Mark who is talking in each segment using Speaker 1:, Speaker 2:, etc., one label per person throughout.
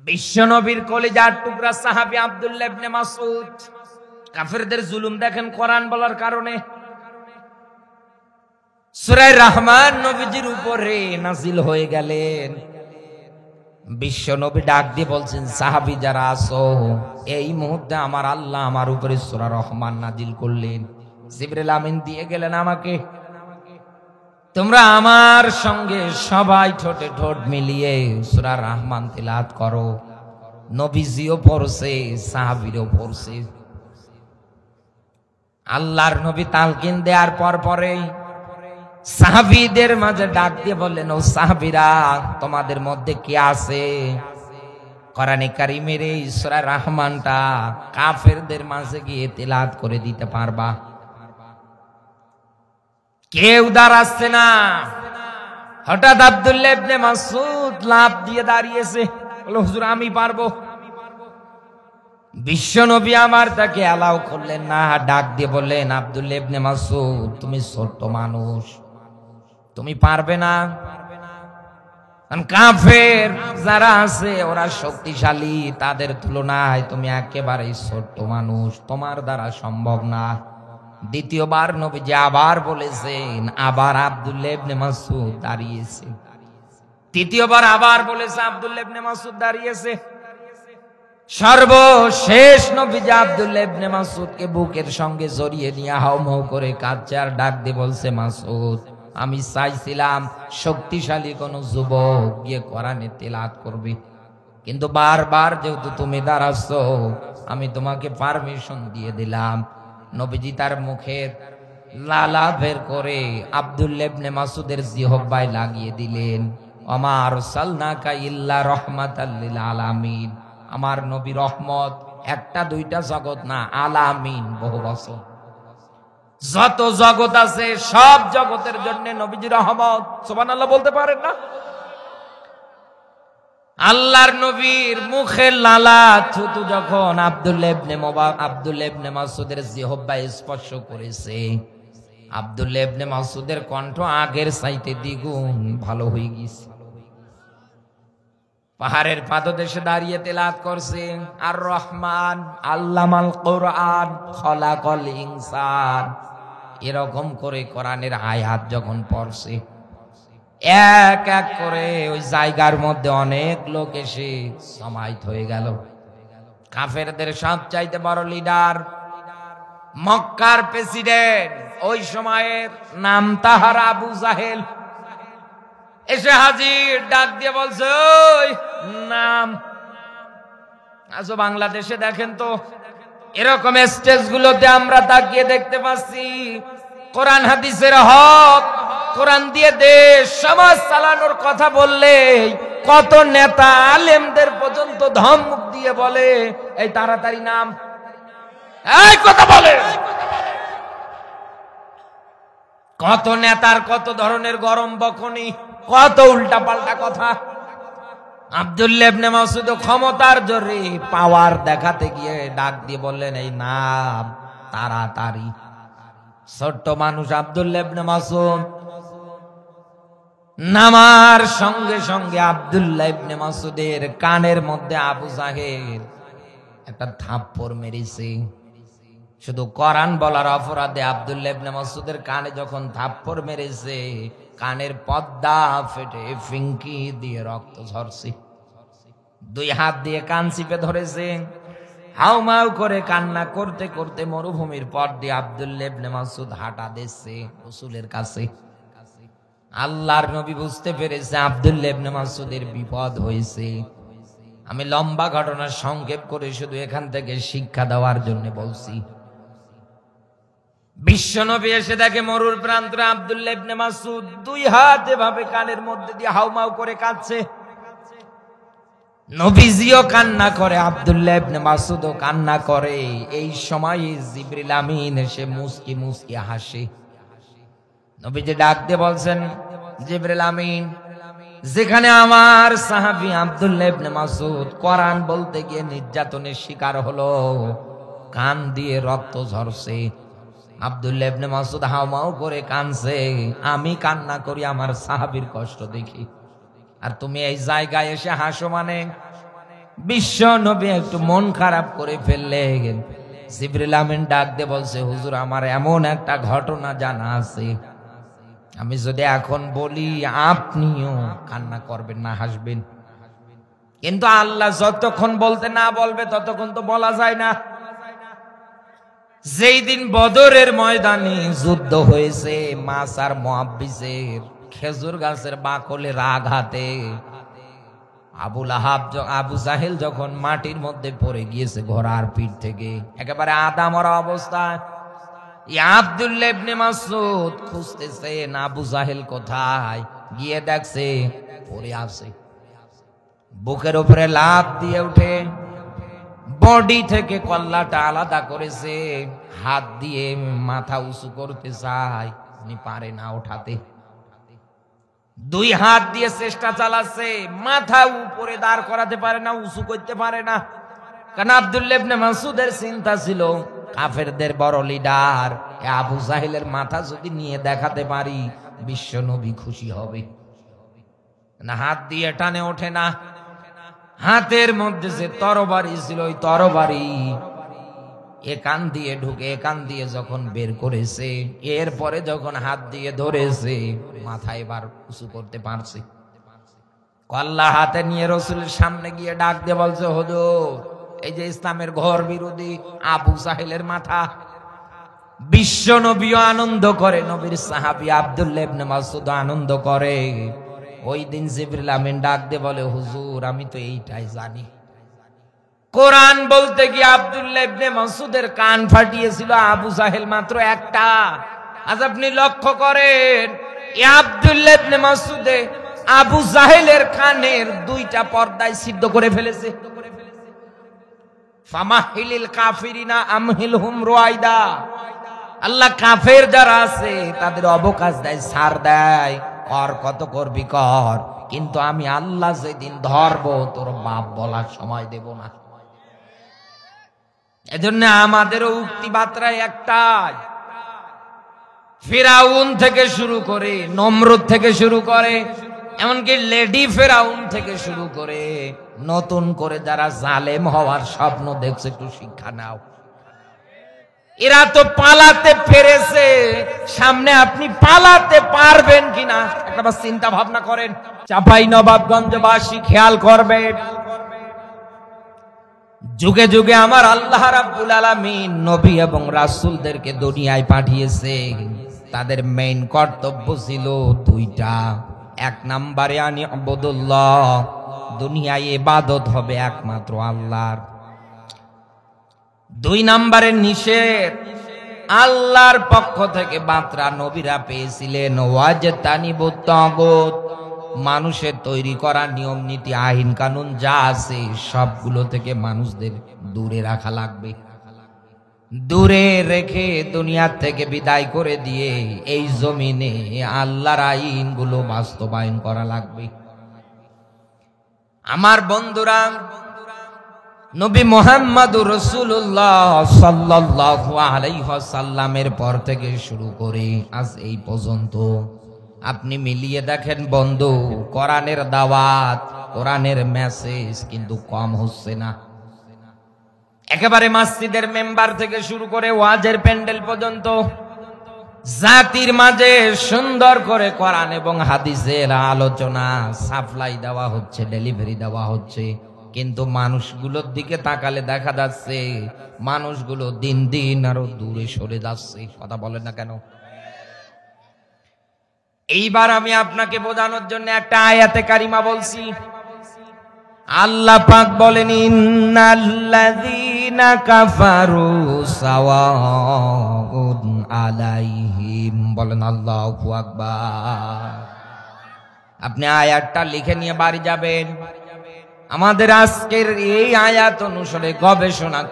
Speaker 1: বিশ্বনবীর কলিজার টুকরা সাহাবী আব্দুল্লাহ ইবনে মাসউদ কাফেরদের জুলুম দেখেন কোরআন বলার কারণে। সূরা রহমান নবীজির উপরে নাজিল হয়ে গেলেন। বিশ্বনবী ডাক দিয়ে বলছেন, সাহাবী যারা আছো, এই মুহূর্তে আমার আল্লাহ আমার উপরে সূরা রহমান নাজিল করলেন। জিবরিল আমিন দিয়ে গেলেন আমাকে, তোমরা আমার সঙ্গে সবাই ঠোঁটে ঠোঁট মিলিয়ে সূরা রহমান তিলাওয়াত করো। নবীজিও পড়ছে, সাহাবীরও পড়ছে। আল্লাহর নবী তালকিন দেওয়ার পরে সাহাবীদের মাঝে ডাক দিয়ে বললেন, ও সাহাবীরা, তোমাদের মধ্যে কে আছে কোরআনে কারীমের এই সূরা রহমানটা কাফেরদের মাঝে গিয়ে তিলাওয়াত করে দিতে পারবা? কেউ দাঁড়াচ্ছে না। হঠাৎ আব্দুল্লাহ ইবনে মাসউদ লাফ দিয়ে দাঁড়িয়েছে, বলল, হুজুর আমি পারবো। বিশ্বনবী আমার তাকে অ্যালাউ করলেন না, ডাক দিয়ে বললেন, আব্দুল্লাহ ইবনে মাসউদ, তুমি ছোট্ট মানুষ, তুমি পারবে না। কাফের যারা আছে ওরা শক্তিশালী, তাদের তুলনায় তুমি একেবারেই ছোট্ট মানুষ, তোমার দ্বারা সম্ভব না। দ্বিতীয়বার নবীজি আবার বলেছেন, আবার আব্দুল্লাহ ইবনে মাসউদ দাঁড়িয়েছে। তৃতীয়বার আবার বলেছে, আব্দুল্লাহ ইবনে মাসউদ দাঁড়িয়েছে। সর্বশেষ নবীজি আব্দুল্লাহ ইবনে মাসউদকে বুকের সঙ্গে জড়িয়ে নিয়ে হাউমাউ করে কাঁদছে আর ডাক দিয়ে বলছে, মাসউদ, আমি চাইছিলাম শক্তিশালী কোন যুবক গিয়ে কোরআনে তিলাওয়াত করবে, কিন্তু বারবার যেহেতু তুমি দাঁড়াচ্ছ, আমি তোমাকে পারমিশন দিয়ে দিলাম। নবীজি তার মুখের লালা বের করে আব্দুল্লাহ ইবনে মাসউদের জিহ্বায় লাগিয়ে দিলেন। ওমা আরসালনাকা ইল্লা রাহমাতাল লিল আলামিন, আমার নবী রহমত, একটা দুইটা জগৎ না, আলামিন, বহু বছর। যত জগৎ আছে সব জগতের জন্য নবীজি রহমত। সুবহানাল্লাহ বলতে পারেন না? আল্লাহর নবীর মুখের লালা থুতু যখন আব্দুল্লাহ ইবনে মাসউদের জিহ্বায় স্পর্শ করেছে, আব্দুল্লাহ ইবনে মাসউদের কণ্ঠ আগের চাইতে দ্বিগুণ ভালো হয়ে গেছে। পাহাড়ের পাদদেশে দাঁড়িয়ে তেলাওয়াত করছে, আর রহমান আল্লামাল কোরআন খলাকল ইনসান। এরকম করে কোরআনের আয়াত যখন পড়ছে, এক এক করে ওই জায়গার মধ্যে অনেক লোক এসে সমাহিত হয়ে গেল। কাফেরদের সবচাইতে বড় লিডার, মক্কার প্রেসিডেন্ট ওই সময়ের নাম তাহার আবু জাহেল, এসে হাজির, ডাক দিয়ে বলছে, ওই নাম আছো বাংলাদেশে দেখেন তো, এরকম স্টেজ গুলোতে আমরা তাকিয়ে দেখতে পাচ্ছি কোরআন হাদিসের হক, কোরআন দিয়ে দেশ সমাজ চালানোর কথা বললে কত নেতা আলেমদের পর্যন্ত ধমক দিয়ে বলে, এই তাড়াতাড়ি নাম, এই কথা বলে। কত নেতার কত ধরনের গরম বকনি, কত উল্টা পাল্টা কথা। আব্দুল্লাহ ইবনে মাসউদ ক্ষমতার জোরে পাওয়ার দেখাতে গিয়ে ডাক দিয়ে বললেন, এই নাম তাড়াতাড়ি। ছোট্ট মানুষ আব্দুল্লাহ ইবনে মাসউদ নামার সঙ্গে সঙ্গে আব্দুল্লাহ ইবনে মাসউদের কানের মধ্যে আবু জাহেল একটা থাপ্পড় মেরেছে। শুধু কোরআন বলার অপরাধে আব্দুল্লাহ ইবনে মাসউদের কানে যখন থাপ্পড় মেরেছে, কানের পর্দা ফেটে ফিঙ্কি দিয়ে রক্ত ঝরছে। দুই হাত দিয়ে কান চিপে ধরেছে, হাউমাউ করে কান্না করতে করতে মরুভূমির পর দিয়ে আব্দুল্লাহ ইবনে মাসউদ হাঁটা দিচ্ছে রাসূলের কাছে। আল্লাহর নবী বুঝতে পেরেছে আব্দুল্লাহ ইবনে মাসউদের বিপদ হয়েছে। আমি লম্বা ঘটনা সংক্ষেপ করে শুধু এখান থেকে শিক্ষা দেওয়ার জন্য বলছি। বিশ্বনবী এসে দেখে মরুর প্রান্তরে আব্দুল্লাহ ইবনে মাসউদ দুই হাত এভাবে কানের মধ্যে দিয়ে হাউমাউ করে কাঁদছে। নবীজিও কান্না করে, আব্দুল্লাহ ইবনে মাসউদও কান্না করে। এই সময় জিবরিল আমিন এসে মুস্কি মুস্কি হাসে। নবীজি ডাক দিয়ে বলছেন, জিবরিল আমিন, যেখানে আমার সাহাবী আব্দুল্লাহ ইবনে মাসউদ কোরআন বলতে গিয়ে নির্যাতনের শিকার হলো, কান দিয়ে রক্ত ঝরছে, আব্দুল্লাহ ইবনে মাসউদ হাউমাউ করে কাঁদছে, আমি কান্না করি আমার সাহাবীর কষ্ট দেখি, আর তুমি এই জায়গায় এসে হাসো মানে? বিশ্ব নবী একটু মন খারাপ করে ফেললেন। জিবরিল আমিন ডাক দিয়ে বলছে, হুজুর আমার এমন একটা ঘটনা জানা আছে, আমি যদি এখন বলি আপনিও কান্না করবেন না, হাসবেন, কিন্তু আল্লাহ যতক্ষণ বলতে না বলবে ততক্ষণ তো বলা যায় না। যেই দিন বদরের ময়দানে যুদ্ধ হয়েছে, মাসার মুআব্বিসের খেজুর গাছের বাকলের আঘাতে আবু জাহেল যখন মাটির মধ্যে পড়ে গিয়েছে ঘোড়ার পিঠ থেকে, একেবারে আদা মরা অবস্থায়, আব্দুল্লাহ ইবনে মাসউদ খুঁজতেছেন আবু জাহেল কোথায়, গিয়ে দেখছে পড়ে আছে। বুকের উপরে লাফ দিয়ে উঠে বডি থেকে কল্লাটা আলাদা করেছে, হাত দিয়ে মাথা উঁচু করতে চায়, উনি পারে না ওঠাতে। দুই হাত দিয়ে চেষ্টা চালাচ্ছে, মাথা উপরে দাঁড় করাতে পারে না, উঁচু করতে পারে না। কারণ আব্দুল্লাহ ইবনে মাসউদের চিন্তা ছিল, কাফেরদের বড় লিডার আবু জাহেলের মাথা যদি নিয়ে দেখাতে পারি বিশ্ব নবী খুশি হবে না। হাত দিয়ে টানে ওঠে না। হাতের মধ্যে যে তরবারি ছিল, ওই তরবারি একান দিয়ে ঢুকে একান দিয়ে যখন বের করেছে, এরপরে যখন হাত দিয়ে ধরেছে, মাথা এবার উঁচু করতে পারছে। কল্লা হাতে নিয়ে রাসূলের সামনে গিয়ে ডাক দিয়ে বলছে, হুজুর এই যে ইসলামের ঘোর বিরোধী আবু জাহেলের মাথা। বিশ্ব নবীও আনন্দ করে, নবীর সাহাবী আব্দুল্লাহ ইবনে মাসউদ আনন্দ করে। ওই দিন জিবরিল আমিন ডাক দিয়ে বলে, হুজুর আমি তো এইটাই জানি। কোরআন বলতে গিয়ে আব্দুল্লাহ ইবনে মাসউদের কান ফাটিয়েছিল আবু জাহেল মাত্র একটা। আজ আপনি লক্ষ্য করেন, এই আব্দুল্লাহ ইবনে মাসউদে আবু জাহেলের কানের দুইটা পর্দায় সিদ্ধ করে ফেলেছে। ফামাহিলিল কাফিরিনা আমহিলহুম রুয়াইদা। আল্লাহ কাফের যারা আছে তাদের অবকাশ দেয়, ছাড় দেয়, কর কত করবি কর, কিন্তু আমি আল্লাহ যেদিন ধরবো তোর বাপ বলার সময় দেব না। এজন্য আমাদেরও উক্তি বার্তায় একটাই, ফিরাউন থেকে শুরু করে, নমরুদ থেকে শুরু করে, এমনকি লেডি ফেরাউন থেকে শুরু করে নতুন করে যারা জালেম হওয়ার স্বপ্ন দেখছে, একটু শিক্ষা নাও। এরা তো পালাতে পেরেছে, সামনে আপনি পালাতে পারবেন কিনা একটা চিন্তা ভাবনা করেন। চাঁপাই নবাবগঞ্জবাসী খেয়াল করবেন, যুগে যুগে আমার আল্লাহ রাব্বুল আলামিন নবী এবং রাসূলদেরকে দুনিয়ায় পাঠিয়েছে। তাদের মেইন কর্তব্য ছিল দুইটা। এক নম্বরে আনি আবুদুল্লাহ, দুনিয়ায় ইবাদত হবে একমাত্র আল্লাহর। দুই নম্বরে নিষেধ, আল্লাহর পক্ষ থেকে বার্তা নবীরা পেয়েছিলেন, ওয়াজতানিবুত তাগুত, মানুষের তৈরি করা নিয়ম নীতি আইন কানুন যা আছে সবগুলো থেকে মানুষদের দূরে রাখা লাগবে। দূরে রেখে দুনিয়ার থেকে বিদায় করে দিয়ে এই জমিনে আল্লাহর আইনগুলো বাস্তবায়ন করা লাগবে। আমার বন্ধুরা, নবী মুহাম্মদুর রাসূলুল্লাহ সাল্লাল্লাহু আলাইহি ওয়াসাল্লামের পর থেকে শুরু করে আজ এই পর্যন্ত আপনি মিলিয়ে দেখেন বন্ধু, কোরআনের দাওয়াত, কোরআনের মেসেজ কিন্তু কম হচ্ছে না। একেবারে মসজিদের মেম্বার থেকে শুরু করে ওয়াজের প্যান্ডেল পর্যন্ত জাতির মাঝে সুন্দর করে কোরআন এবং হাদিসের আলোচনা সাপ্লাই দেওয়া হচ্ছে, ডেলিভারি দেওয়া হচ্ছে, কিন্তু মানুষগুলোর দিকে তাকালে দেখা যাচ্ছে মানুষগুলো দিন দিন আরো দূরে সরে যাচ্ছে। কথা বলেন না কেন? এইবার আমি আপনাকে বোঝানোর জন্য একটা আয়াতে কারিমা বলছি। আল্লাহ পাক বলেন, ইন্নাল্লাযীনা কাফারু সাওয়াউন আলাইহিম, বলেন আল্লাহু আকবার। আপনি আয়াতটা লিখে নিয়ে বাড়ি যাবেন। আমাদের আজকের এই আয়াত অনুসারে গবেষণা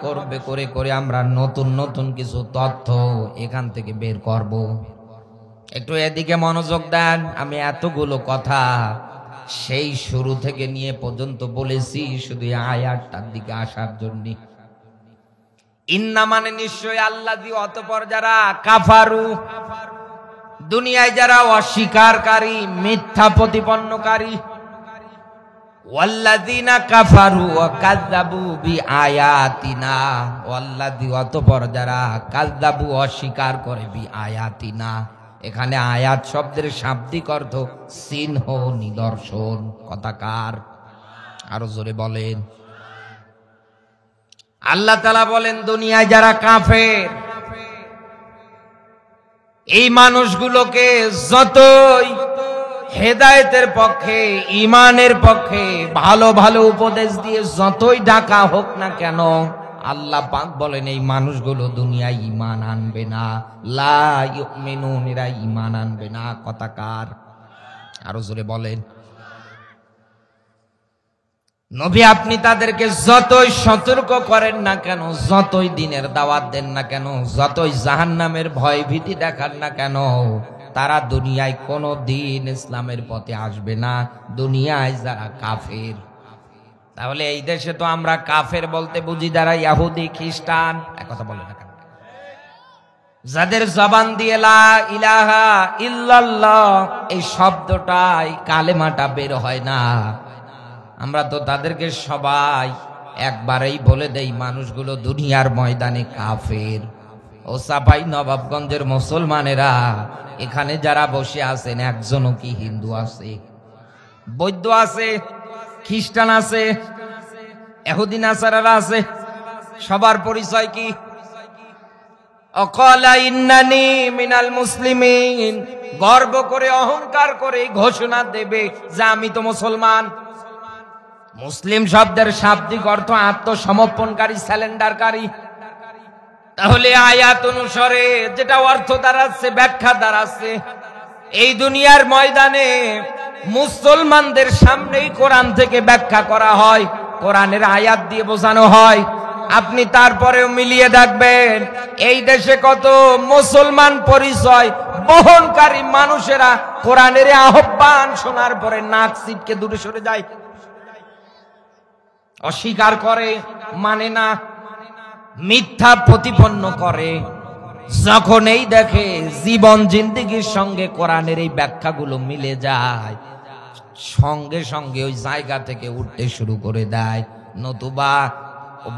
Speaker 1: করে আমরা নতুন নতুন কিছু তথ্য এখান থেকে বের করব। একটু এদিকে মনোযোগ দেন। আমি এতগুলো কথা সেই শুরু থেকে নিয়ে পর্যন্ত বলেছি শুধু আয়াতটার দিকে আসার জন্য। ইন্না মানে নিশ্চয় আল্লাযী, অতঃপর যারা, কাফারু দুনিয়ায় যারা অস্বীকারী, মিথ্যা প্রতিপন্নকারী, ওয়াল্লাযীনা কাফারু ওয়া কাযযাবু বিআয়াতিনা, ওয়াল্লাযী অতঃপর যারা কাযযাবু অস্বীকার করে বিআয়াতিনা, এখানে আয়াত শব্দের শাব্দিক অর্থ চিহ্ন নিদর্শন। কথাকার আরো জোরে বলেন। আল্লাহ তাআলা বলেন দুনিয়ায় যারা কাফের, এই মানুষগুলোকে যতই হেদায়েতের পক্ষে, ঈমানের পক্ষে ভালো ভালো উপদেশ দিয়ে যতই ডাকা হোক না কেন, আল্লাহ পাক বলেন এই মানুষগুলো দুনিয়ায় ঈমান আনবে না। লা ইউমিনুন, এরা ঈমান আনবে না। কথাকার আরো জোরে বলেন। নবী আপনি তাদেরকে যতই সতর্ক করেন না কেন, যতই দিনের দাওয়াত দেন না কেন, যতই জাহান্নামের ভয় ভীতি দেখান না কেন, তারা দুনিয়ায় কোনো দিন ইসলামের পথে আসবে না, দুনিয়ায় যারা কাফের। তাহলে এই দেশে তো আমরা কাফের বলতে বুঝি যারা ইহুদি খ্রিস্টান, কথা বলে না কেন, যাদের জবান দিয়ে লা ইলাহা ইল্লাল্লাহ এই শব্দটাই, কালেমাটা বের হয় না, আমরা তো তাদেরকে সবাই একবারেই বলে দেই মানুষগুলো দুনিয়ার ময়দানে কাফের। ও সাপাই নবাবগঞ্জের মুসলমানেরা, এখানে যারা বসে আছেন একজনও কি হিন্দু আছে? বৌদ্ধ আছে, খ্রিস্টান আছে, ইহুদি নাসারারা আছে। সবার পরিচয় কি? অকালা ইন্নানি মিনাল মুসলিমিন, গর্ব করে অহংকার করে ঘোষণা দেবে যে আমি তো মুসলমান। মুসলিম শব্দের শাব্দিক অর্থ আত্মসমর্পণকারী, স্যালেন্ডারকারী। তাহলে আয়াত অনুসারে যেটা অর্থ দাঁড়াচ্ছে, ব্যাখ্যা দাঁড়াচ্ছে, এই দুনিয়ার ময়দানে মুসলমানদের সামনেই কোরআন থেকে ব্যাখ্যা করা হয়, কোরআনের আয়াত দিয়ে বোঝানো হয়। আপনি তারপরেও মিলিয়ে দেখবেন এই দেশে কত মুসলমান পরিচয় বহনকারী মানুষেরা কোরআনের আহ্বান শোনার পরে নাক সিটকে দূরে সরে যায়, অস্বীকার করে, মানে না, মিথ্যা প্রতিপন্ন করে। যখন এই দেখে জীবন জিন্দেগির সঙ্গে কোরআনের এই ব্যাখ্যাগুলো মিলে যায়, সঙ্গে সঙ্গে ওই জায়গা থেকে উঠতে শুরু করে দেয়, নতুবা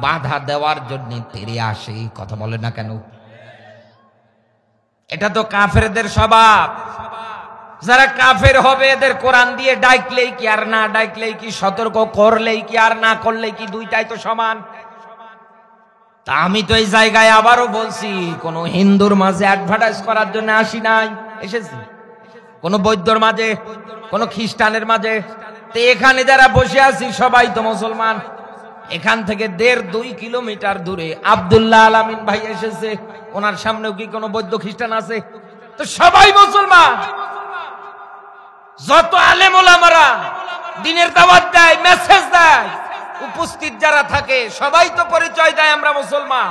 Speaker 1: বাধা দেওয়ার জন্য তেরে আসে। কথা বলে না কেন? এটা তো কাফেরদের স্বভাব। যারা কাফের হবে এদের কোরআন দিয়ে ডাকলেই কি আর না ডাকলেই কি, সতর্ক করলেই কি আর না করলেই কি, দুইটাই তো সমান। তা আমি তো এই জায়গায় আবারও বলছি, কোন হিন্দুর মাঝে অ্যাডভার্টাইজ করার জন্য আসি নাই, এসেছি কোন বৌদ্ধর মাঝে, কোন খ্রিস্টানের মাঝে। তো এখানে যারা বসে আছি সবাই তো মুসলমান। এখান থেকে 1.5-2 কিলোমিটার দূরে আব্দুল্লাহ আলামিন ভাই এসেছে, ওনার সামনেও কি কোনো বৌদ্ধ খ্রিস্টান আছে? তো সবাই মুসলমান। যত আলেম ওলামারা দ্বীনের দাওয়াত দেয়, মেসেজ দেয়, উপস্থিত যারা থাকে সবাই তো পরিচয় দেয় আমরা মুসলমান।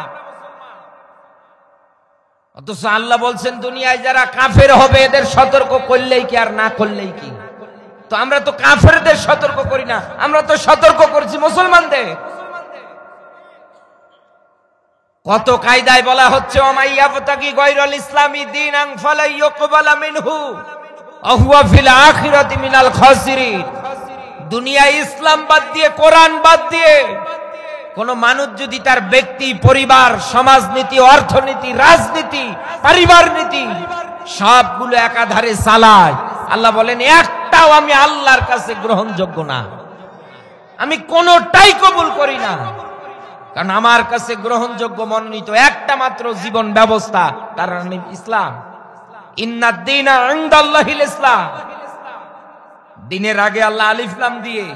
Speaker 1: অথচ আল্লাহ বলছেন দুনিয়ায় যারা কাফের হবে এদের সতর্ক করলেই কি আর না করলেই কি। তো আমরা তো কাফেরদের সতর্ক করি না, আমরা তো সতর্ক করছি মুসলমানদের। কত কায়দায় বলা হচ্ছে ওমাইয়াবতাগি গায়রাল ইসলামি দীনান ফালা ইউকবালা মিনহু ওয়া হুয়া ফিল আখিরাতি মিনাল খাসিরিন। দুনিয়ায় ইসলাম বাদ দিয়ে, কোরআন বাদ দিয়ে কোন মানুষ যদি তার ব্যক্তি, পরিবার, সমাজনীতি, অর্থনীতি, রাজনীতি, পরিবার নীতি সবগুলো একাধারে চালায়, আল্লাহ বলেন একটাও আমি আল্লাহর কাছে গ্রহণযোগ্য না, আমি কোনটাই কবুল করি না। কারণ আমার কাছে গ্রহণযোগ্য মনোনীত একটা মাত্র জীবন ব্যবস্থা, তার নাম ইসলাম। ইন্নাদ দীনা ইনদাল্লাহিল ইসলাম। দিনের আগে আল্লাহ আলিফ লাম দিয়ে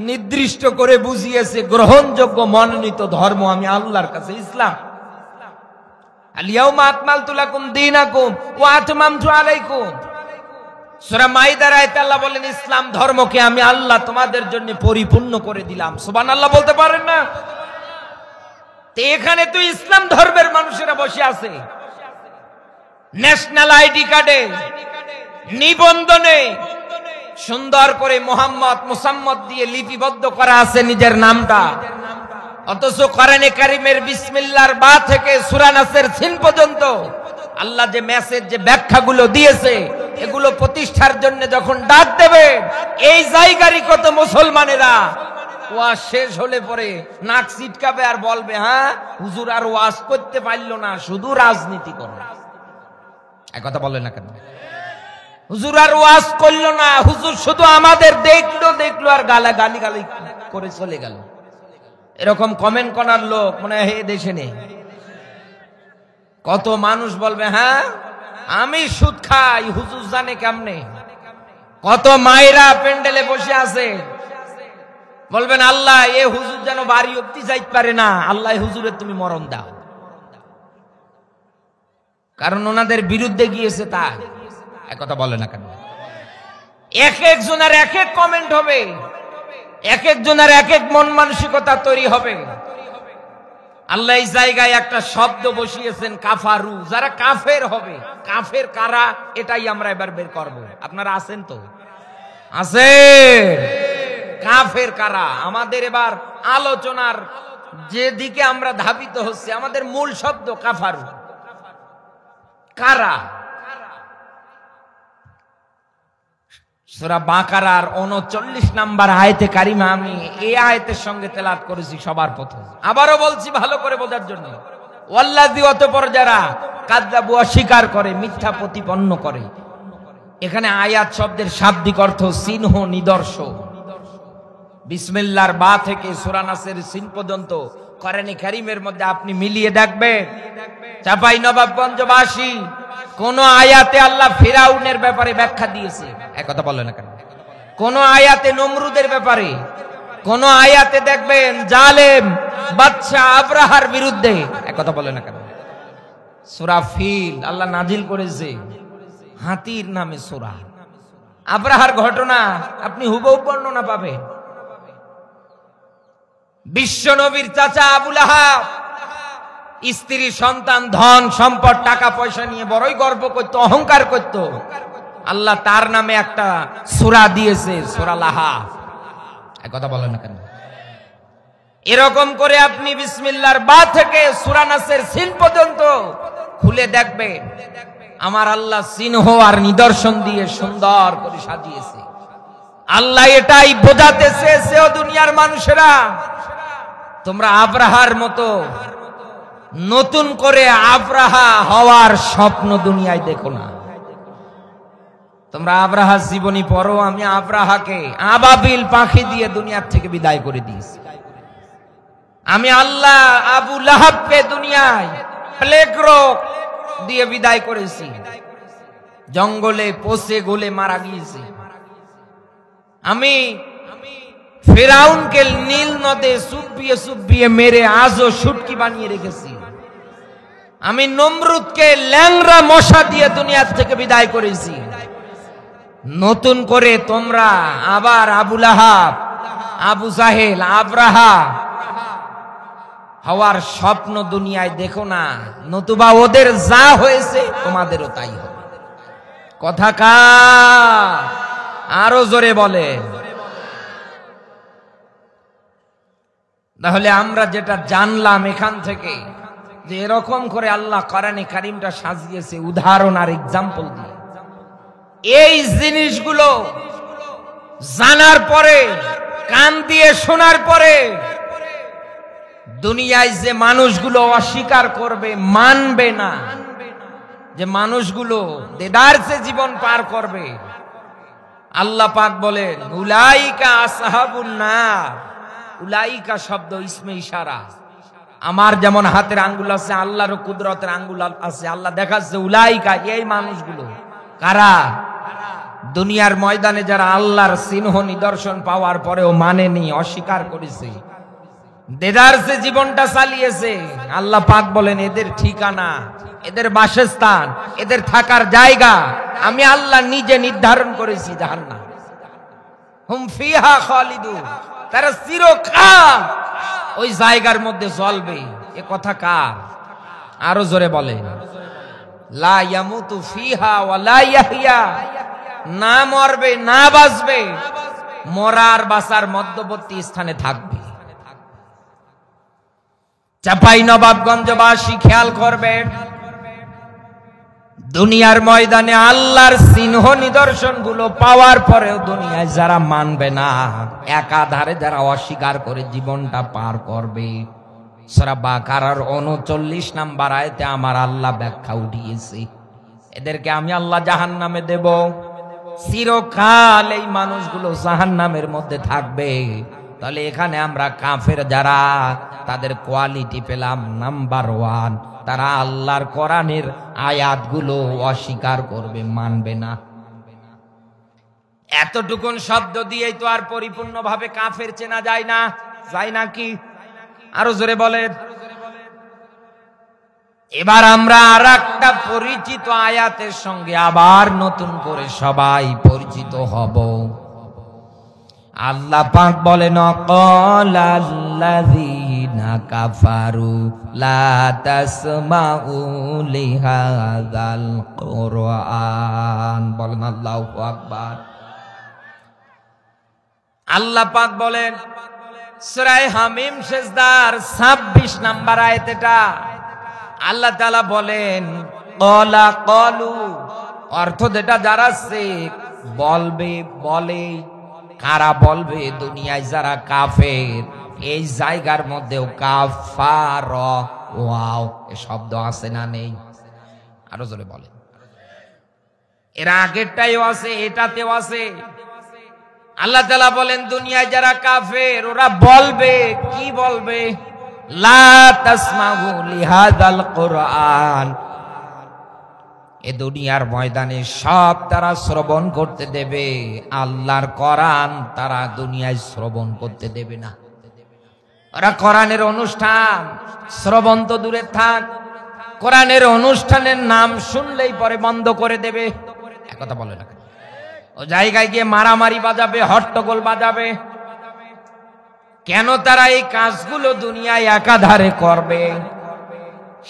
Speaker 1: নির্দিষ্ট করে বুঝিয়েছে গ্রহণযোগ্য মনোনীত ধর্ম আমি আল্লাহর কাছে ইসলাম। আল ইয়াউমা আকমালতু লাকুম দীনাকুম ওয়া আতমামতু আলাইকুম। সূরা মাইদার আয়াতে আল্লাহ বলেন ইসলাম ধর্মকে আমি আল্লাহ তোমাদের জন্য পরিপূর্ণ করে দিলাম। সুবহানাল্লাহ বলতে পারেন না? তো এখানে তো ইসলাম ধর্মের মানুষেরা বসে আছে, ন্যাশনাল আইডি কার্ডে, নিবন্ধনে সুন্দর করে মোহাম্মদ মুসাম্মদ দিয়ে লিপিবদ্ধ করা আছে নিজের নামটা। অথচ কোরআনে কারীমের বিসমিল্লাহর বা থেকে সূরা নাসের সিন পর্যন্ত আল্লাহ যে মেসেজ, যে ব্যাখ্যাগুলো দিয়েছে, এগুলো প্রতিষ্ঠার জন্য যখন ডাক দেবে, এই জায়গারই কত মুসলমানেরা ওয়াজ শেষ হলে পরে নাক ছিটকাবে আর বলবে, হ্যাঁ হুজুর আর ওয়াজ করতে পারলো না, শুধু রাজনীতি করো। এক কথা বলে না কেন? হুজুর আর ওয়াজ করলো না, হুজুর শুধু আমাদের দেখলো আর গালি করে চলে গেল। এরকম কমেন্ট করার লোক মনে হয় এই দেশে নেই। কত মানুষ বলবে, হ্যাঁ আমি সুদ খাই, হুজুর জানে কেমনে। কত মায়েরা প্যান্ডেলে বসে আছে, বলবেন আল্লাহ এ হুজুর যেন বাড়ি অব্দি যাইতে পারে না, আল্লাহ হুজুরের তুমি মরণ দাও। কারণ ওনাদের বিরুদ্ধে গিয়েছে তাই। এক কথা বলে না কেন? এক একজনের এক এক কমেন্ট হবে, এক একজনের এক এক মন মানসিকতা তৈরি হবে। আল্লাহ এই জায়গায় একটা শব্দ বসিয়েছেন, কাফারু। যারা কাফের হবে, কাফের কারা এটাই আমরা এবার বের করব। আপনারা আছেন তো? আছেন? কাফের কারা আমাদের এবার আলোচনার যেদিকে আমরা ধাবিত হচ্ছে, আমাদের মূল শব্দ কাফারু। কারা? সূরা বাকারার 39 নম্বর আয়াতে কারিমা আমি এই আয়াতের সঙ্গে তেলাওয়াত করেছি সবার প্রথম। আবারও বলছি ভালো করে বোঝার জন্য। ওয়াল্লাযী, অতঃপর যারা কাযযাবু, অস্বীকার করে, মিথ্যা প্রতিপন্ন করে। এখানে আয়াত শব্দের শাব্দিক অর্থ চিহ্ন, নিদর্শন। বিসমিল্লাহর বা থেকে সূরা নাসের সিন পর্যন্ত কোরআনে কারীমের মধ্যে আপনি মিলিয়ে দেখবেন, চাঁপাইনবাবগঞ্জবাসী কোন আয়াতে আল্লাহ ফিরাউনের ব্যাপারে ব্যাখ্যা দিয়েছে? এক কথা বলে না কেন? কোন আয়াতে নমরুদের ব্যাপারে, কোন আয়াতে দেখবেন জালেম বাদশা আব্রাহার বিরুদ্ধে? এক কথা বলে না কেন? সূরা ফিল আল্লাহ নাজিল করেছে হাতির নামে সূরা। আব্রাহার ঘটনা আপনি হুবহু বর্ণনা পাবেন। বিশ্ব নবীর চাচা আবু লাহাব স্ত্রী, সন্তান, ধন সম্পদ, টাকা পয়সা নিয়ে বড়ই গর্ব করত, অহংকার করত। আল্লাহ তার নামে একটা সূরা দিয়েছে, সূরা লাহাব। এক কথা বলেন না কেন? এরকম করে আপনি বিসমিল্লাহর বা থেকে সূরা নাসের সিন পর্যন্ত খুলে দেখবেন, আমার আল্লাহ চিহ্ন আর নিদর্শন দিয়ে সুন্দর করে সাজিয়েছে। আল্লাহ এটাই বোঝাতে চেয়েছে, ও দুনিয়ার মানুষেরা, তোমরা আব্রাহার মতো নতুন করে আব্রাহা হওয়ার স্বপ্ন দুনিয়ায় দেখো না। তোমরা আব্রাহার জীবনী পড়ো। আমি আব্রাহাকে আবাবিল পাখি দিয়ে দুনিয়ার থেকে বিদায় করে দিয়েছি। আমি আল্লাহ আবু লাহাবকে দুনিয়ায় প্লেগ রোগ দিয়ে বিদায় করেছি, জঙ্গলে পচে গলে মারা গিয়েছে। আমি ফিরাউনকে নীল নদে চুপিয়ে মেরে আজও শুটকি বানিয়ে রেখেছি। আমি নমরুদকে ল্যাংড়া মশা দিয়ে দুনিয়া থেকে বিদায় করেছি। নতুন করে তোমরা আবার আবু লাহাব, আবু জাহেল, আব্রাহা হওয়ার স্বপ্ন দুনিয়ায় দেখো না, নতুবা ওদের যা হয়েছে তোমাদেরও তাই হবে। কথা কার? আরো জোরে বলে। তাহলে আমরা যেটা জানলাম এখান থেকে, যে এরকম করে আল্লাহ কোরআনে কারীমটা সাজিয়েছে উদাহরণ আর এক্সাম্পল দিয়ে। এই জিনিসগুলো জানার পরে, কান দিয়ে শোনার পরে, দুনিয়ায় যে মানুষগুলো অস্বীকার করবে, মানবে না, যে মানুষগুলো দেদারসে জীবন পার করবে, আল্লাহ পাক বলেন উলাইকা আসহাবুন নার। উলাইকা শব্দ ইসমে ইশারা। আমার যেমন হাতের আঙ্গুল আছে, আল্লাহরও কুদরতের আঙ্গুল আছে। আল্লাহ দেখাচ্ছে উলাইকা, এই মানুষগুলো কারা? দুনিয়ার ময়দানে যারা আল্লাহর চিহ্ন নিদর্শন পাওয়ার পরেও মানেনি, অস্বীকার করেছে, দেদারসে জীবনটা চালিয়েছে। আল্লাহ পাক বলেন এদের ঠিকানা, এদের বাসস্থান, এদের থাকার জায়গা আমি আল্লাহ নিজে নির্ধারণ করেছি জাহান্নাম। হুম ফিহা খালিদুন, তারা চিরকাল ওই জায়গার মধ্যে জ্বলবে। এ কথা কার? আরো জোরে বলে। লা ইয়ামুতু ফিহা ওয়া লা ইয়াহইয়া, না মরবে না বাঁচবে, মরার বাঁচার মধ্যবর্তী স্থানে থাকবে। চাঁপাইনবাবগঞ্জবাসী খেয়াল করবেন, দুনিয়ার ময়দানে আল্লাহর চিহ্ন নিদর্শন গুলো পাওয়ার পরেও দুনিয়ায় যারা মানবে না, একাধারে যারা অস্বীকার করে জীবনটা পার করবে, সূরা বাকারার 39 নাম্বার আয়াতে আমার আল্লাহ ব্যাখ্যা উঠিয়েছে, এদেরকে আমি আল্লাহ জাহান্নামে দেব, চিরকাল এই মানুষগুলো জাহান্নামের মধ্যে থাকবে। তাহলে এখানে আমরা কাফের যারা, তাদের কোয়ালিটি পেলাম নাম্বার 1, তারা আল্লাহর কোরআনের আয়াতগুলো অস্বীকার করবে, মানবে না। এতটুকুন শব্দ দিয়েই তো আর পরিপূর্ণভাবে কাফের চেনা যায় না, যায় নাকি? আরো জোরে বলেন। এবার আমরা আরেকটা পরিচিত আয়াতের সঙ্গে আবার নতুন করে সবাই পরিচিত হব। আল্লাহ পাক বলেন, ক্বালাল্লাযীনা কাফারু লা তাসমাউ লিহাযাল কুরআন। বলেন আল্লাহু আকবার। আল্লাহ পাক বলেন সূরা হামিম সিজদার 26 নাম্বার আয়াত, এটা আল্লাহ তাআলা বলেন ক্বালা ক্বালু, অর্থ যেটা যারা বলবে, বলে কারা বলবে? দুনিয়ায় যারা কাফের, এই জায়গার মধ্যেও কাফার ওয়াও এ শব্দ আছে না নেই? আরো জোরে বলে। এর আগেরটাইও আছে, এটাতেও আছে। আল্লাহ তাআলা বলেন দুনিয়ায় যারা কাফের ওরা বলবে, কি বলবে? লা তাসমাউ লিহাযাল কুরআন, এ দুনিয়ার ময়দানে সব তারা শ্রবণ করতে দেবে, আল্লাহর কোরআন তারা দুনিয়ায় শ্রবণ করতে দেবে না। ওরা কোরআনের অনুষ্ঠান শ্রবণ তো দূরে থাক, কোরআনের অনুষ্ঠানের নাম শুনলেই পরে বন্ধ করে দেবে। একথা বলে না, ও জায়গায় গিয়ে মারামারি বাজাবে, হট্টগোল বাজাবে। কেন তারা এই কাজগুলো দুনিয়ায় একাধারে করবে?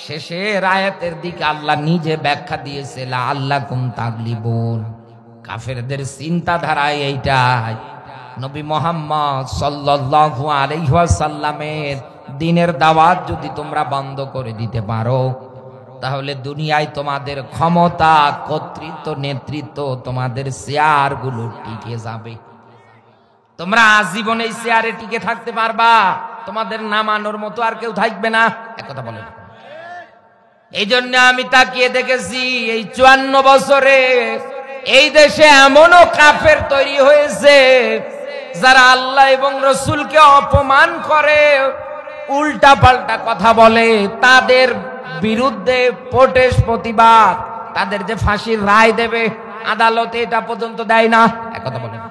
Speaker 1: শেষের আয়াতের দিকে আল্লাহ নিজে ব্যাখ্যা দিয়েছে, লাআল্লাকুম তাগলিবুন। কাফেরদের চিন্তাধারায় এইটাই। নবী মুহাম্মদ সাল্লাল্লাহু আলাইহি ওয়াসাল্লামের দ্বীনের দাওয়াত যদি তোমরা বন্ধ করে দিতে পারো, তাহলে দুনিয়ায় তোমাদের ক্ষমতা, কর্তৃত্ব, নেতৃত্ব, তোমাদের শেয়ার গুলো টিকে যাবে। তোমরা আজীবন এই শেয়ারে টিকে থাকতে পারবা, তোমাদের নামানোর মতো আর কেউ থাকবে না। একথা বলে না। এই জন্য আমি তাকিয়ে দেখেছি এই 54 বছরে এই দেশে এমনও কাফের তৈরি হয়েছে যারা আল্লাহ এবং রসুলকে অপমান করে, উল্টা পাল্টা কথা বলে, তাদের বিরুদ্ধে প্রোটেস্ট, প্রতিবাদ, তাদের যে ফাঁসির রায় দেবে আদালতে, এটা পর্যন্ত দেয় না। একথা বলে না।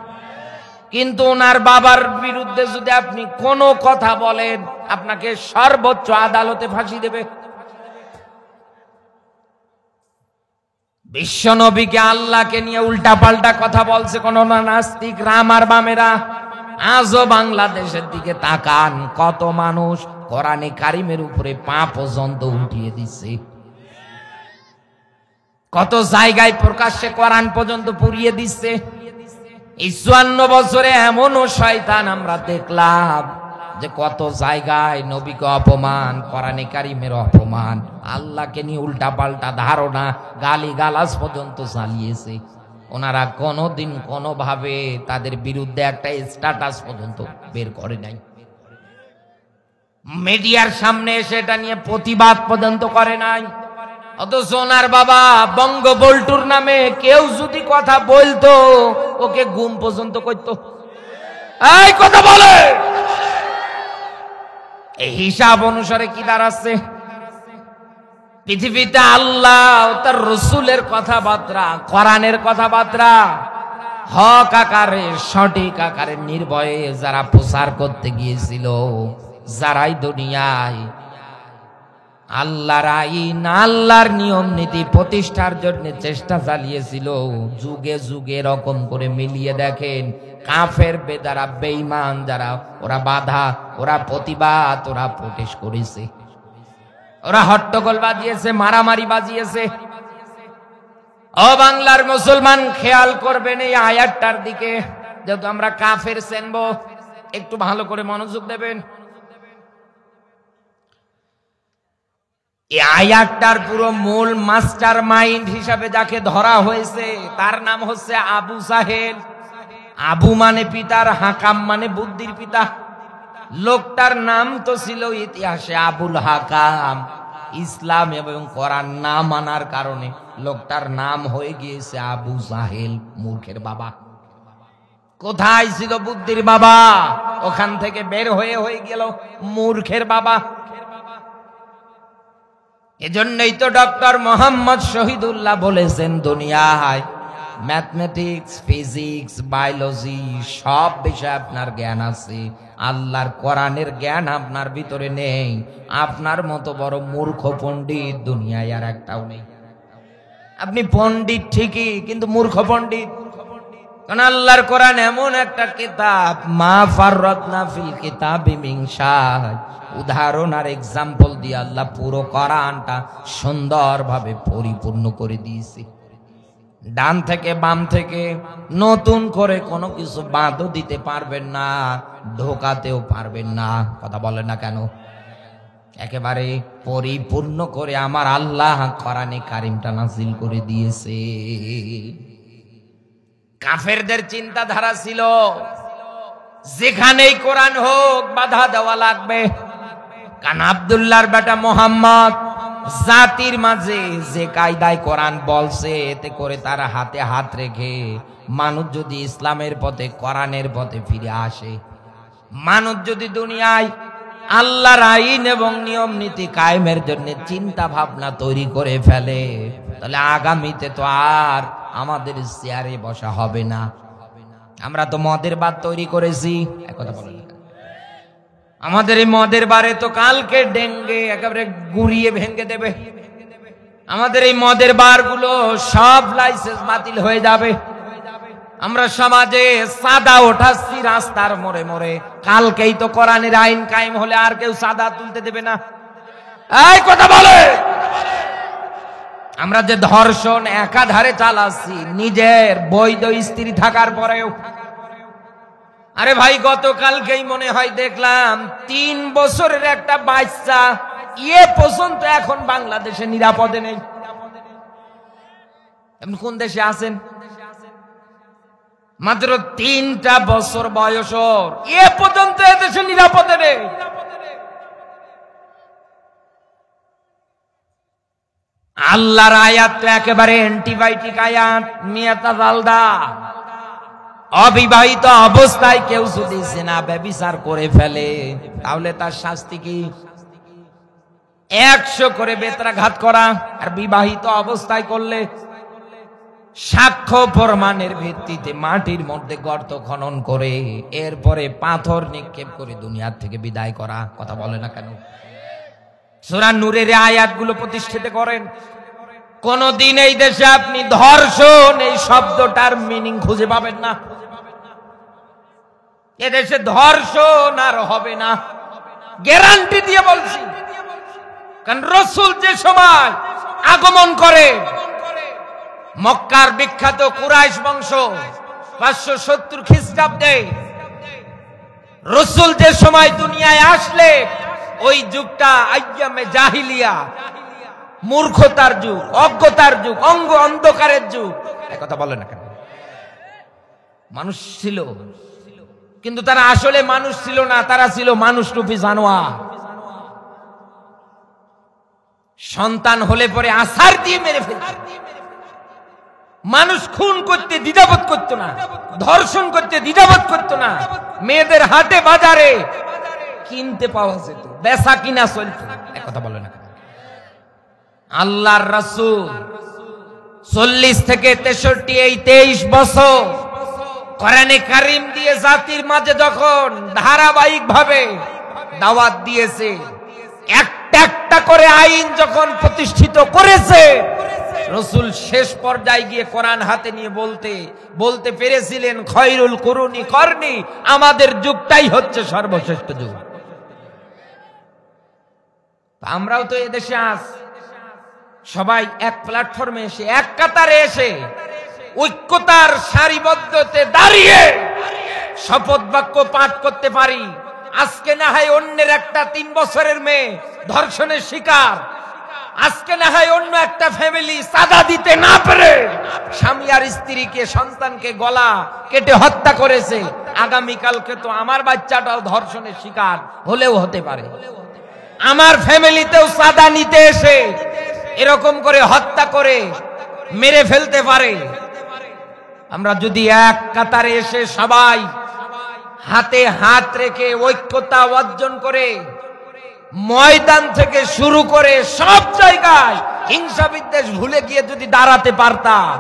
Speaker 1: কিন্তু ওনার বাবার বিরুদ্ধে যদি আপনি কোনো কথা বলেন, আপনাকে সর্বোচ্চ আদালতে ফাঁসি দেবে। বিশ্ব নবীকে, আল্লাহকে নিয়ে উল্টা পাল্টা কথা বলছে কোন নাস্তিক, রাম আর বামেরা। আজও বাংলাদেশের দিকে তাকান, কত মানুষ কোরআনে কারিমের উপরে পা পর্যন্ত উঠিয়ে দিচ্ছে, কত জায়গায় প্রকাশ্যে কোরআন পর্যন্ত পুড়িয়ে দিচ্ছে। এই 54 বছরে এমনও শয়তান আমরা দেখলাম যে কত জায়গায় নবীকে অপমান, কোরআনে কারিমের অপমান, আল্লাহকে নিয়ে উল্টা পাল্টা ধারণা, গালি গালাজ পর্যন্ত চালিয়েছে। ওনারা কোনোদিন কোনোভাবে তাদের বিরুদ্ধে একটা স্ট্যাটাস পর্যন্ত বের করে নাই, মিডিয়ার সামনে এসে এটা নিয়ে প্রতিবাদ পর্যন্ত করে নাই। অথচ ওনার বাবা বঙ্গবল্টুর নামে কেউ যদি কথা বলতো, ওকে গুম পর্যন্ত করতো। এই কথা বলে, এই হিসাব অনুসারে কি দাঁড়াচ্ছে? পৃথিবীতে আল্লাহ ও তার রসুলের কথাবার্তা, কোরআনের কথাবার্তা হক আকারে, সঠিক আকারে, নির্ভয়ে যারা প্রচার করতে গিয়েছিল, যারাই দুনিয়ায় আল্লাহর আইন, আল্লাহর নিয়ম নীতি প্রতিষ্ঠার জন্য চেষ্টা চালিয়েছিল, যুগে যুগে এরকম করে মিলিয়ে দেখেন, কাফের বেদারা, বেঈমান যারা, ওরা বাধা, ওরা প্রতিবাদ, ওরা প্রোটেস্ট করেছে, ওরা হট্টগোল বাজিয়েছে, মারামারি বাজিয়েছে। ও বাংলার মুসলমান, খেয়াল করবেন এই আয়াতটার দিকে, যেহেতু আমরা কাফের চেনবো, একটু ভালো করে মনোযোগ দেবেন। এই আয়াতটার পুরো মূল মাস্টার মাইন্ড হিসাবে যাকে ধরা হয়েছে তার নাম হচ্ছে আবু জাহেল। আবু মানে পিতার, হাকাম মানে বুদ্ধির পিতা। লোকটার নাম তো ছিল ইতিহাসে আবুল হাকাম। ইসলাম এবং কোরআন না মানার কারণে লোকটার নাম হয়ে গিয়েছে আবু জাহেল, মূর্খের বাবা। কোথায় ছিল বুদ্ধির বাবা? ওখান থেকে বের হয়ে গেল মূর্খের বাবা। এজন্যই তো ডক্টর মোহাম্মদ শহীদুল্লাহ বলেছেন, দুনিয়ায় ম্যাথমেটিক্স, ফিজিক্স, বায়োলজি সব বিষয়ে আপনার জ্ঞান আছে, আল্লাহর কোরআনের জ্ঞান আপনার ভিতরে নেই। আপনার মতো বড় মূর্খ পণ্ডিত দুনিয়ায় আর একটাও নেই। আপনি পণ্ডিত ঠিকই, কিন্তু মূর্খ পণ্ডিত। কারণ আল্লাহর কোরআন এমন একটা কিতাব, মা ফাররাতনা ফিল কিতাবি মিন শাই। উদাহরণ আর এক্সাম্পল দিয়ে আল্লাহ পুরো কোরআনটা সুন্দরভাবে পরিপূর্ণ করে দিয়েছে। ডান থেকে বাম থেকে নতুন করে কোনো কিছু বাঁধও দিতে পারবেন না, ঢোকাতেও পারবেন না। কথা বলেন না কেন? একেবারে পরিপূর্ণ করে আমার আল্লাহ কোরআনে কারিমটা নাযিল করে দিয়েছে। কাফেরদের চিন্তাধারা ছিল যেখানেই কোরআন হোক বাধা দেওয়া লাগবে। কারণ আব্দুল্লাহর বেটা মোহাম্মদ জাতির মাঝে যে কায়দায় কোরআন বলছে, এতে করে তারা হাতে হাত রেখে মানুষ যদি ইসলামের পথে, কোরআনের পথে ফিরে আসে, মানুষ যদি দুনিয়ায় আল্লাহর আইন এবং নিয়ম নীতি কায়েমের জন্য চিন্তা ভাবনা তৈরি করে ফেলে, তাহলে আগামীতে তো আর আমাদের চেয়ারে বসা হবে না। আমরা তো মদের বার তৈরি করেছি, একথা বলেন। আমাদের এই মদের বারে তো কালকে ডেঙ্গে একেবারে গুড়িয়ে ভেঙে দেবে। আমাদের এই মদের বারগুলো সব লাইসেন্স বাতিল হয়ে যাবে। আমরা সমাজে সাদা ওঠাচ্ছি রাস্তার মোড়ে মোড়ে, কালকেই তো কোরআনের আইন কায়েম হলে আর কেউ সাদা তুলতে দেবে না। এই কথা বলে আমরা যে ধর্ষণ একাধারে চালাচ্ছি নিজের বৈধ স্ত্রী থাকার পরেও। আরে ভাই, গতকালকেই মনে হয় দেখলাম 3 বছরের একটা বাচ্চা পর্যন্ত এখন বাংলাদেশে নিরাপদে নেই। আপনি কোন দেশে আছেন? মাত্র 3টা বছর বয়স, পর্যন্ত এদেশে নিরাপদে নেই। আল্লাহর আয়াত তো একেবারে অ্যান্টিবায়োটিক আয়াত, মিয়াতা জালদা। অবিবাহিত অবস্থায় কেউ যদি জিনা ব্যভিচার করে ফেলে তাহলে তার শাস্তি কি? 100 করে বেত্রাঘাত করা। আর বিবাহিত অবস্থায় করলে সাক্ষ্য প্রমাণের ভিত্তিতে মাটির মধ্যে গর্ত খনন করে এরপরে পাথর নিক্ষেপ করে দুনিয়ার থেকে বিদায় করা। কথা বলে না কেন? সূরা নূরের আয়াতগুলো প্রতিষ্ঠিত করেন। কোনদিন এই দেশে আপনি ধর্ষণ এই শব্দটার মিনিং খুঁজে পাবেন না। এদেশে ধর্ষণ আর হবে না, গ্যারান্টি দিয়ে বলছি। কারণ রাসূল যে সময় আগমন করে, মক্কার বিখ্যাত কুরাইশ বংশ 570 খ্রিস্টাব্দে রাসূল যে সময় দুনিয়ায় আসলে, ওই যুগটা আইয়ামে জাহিলিয়া, মূর্খতার যুগ, অজ্ঞতার যুগ, অন্ধকারের যুগ। কথা বলে না কেন? মানুষ ছিল, কিন্তু তারা আসলে মানুষ ছিল না, তারা ছিল মানুষরূপী জানোয়ার। সন্তান হলে পরে আছাড় দিয়ে মেরে ফেলত। মানুষ খুন করতে দ্বিধাবোধ করতো না, ধর্ষণ করতে দ্বিধাবোধ করতো না। মেয়েদের হাটে বাজারে কিনতে পাওয়া যেত, বেচা কিনা চলত। কথা বলে না? আল্লাহর রাসূল 40 থেকে 63 এই 23 বছর কোরআনে কারীম দিয়ে জাতির মাঝে যখন ধারাবাহিক ভাবে দাওয়াত দিয়েছে, একটা একটা করে আইন যখন প্রতিষ্ঠিত করেছে, রাসূল শেষ পর্যায়ে গিয়ে কোরআন হাতে নিয়ে বলতে পেরেছিলেন, খয়রুল কুরুনি করনি, আমাদের যুগটাই হচ্ছে সর্বশ্রেষ্ঠ যুগ। আমরাও তো এদেশে সবাই এক প্ল্যাটফর্মে এসে, এক কাতারে এসে, ঐক্যতার সারিবদ্ধতে দাঁড়িয়ে শপথ বাক্য পাঠ করতে পারি। আজকে না হয় অন্যের একটা 3 বছরের মেয়ে ধর্ষণের শিকার, আজকে না হয় অন্য একটা ফ্যামিলি সাদা দিতে না পেরে স্বামী আর স্ত্রীকে সন্তানকে গলা কেটে হত্যা করেছে, আগামীকালকে তো আমার বাচ্চাটাও ধর্ষণের শিকার হলেও হতে পারে। আমার ফ্যামিলিতেও সাদা নিতে এসে এরকম করে হত্যা করে মেরে ফেলতে পারে। আমরা যদি এক কাতারে এসে সবাই হাতে হাত রেখে ঐক্যতা অর্জন করে ময়দান থেকে শুরু করে সব জায়গায় হিংসা বিদ্বেষ ভুলে গিয়ে যদি দাঁড়াতে পারতাম,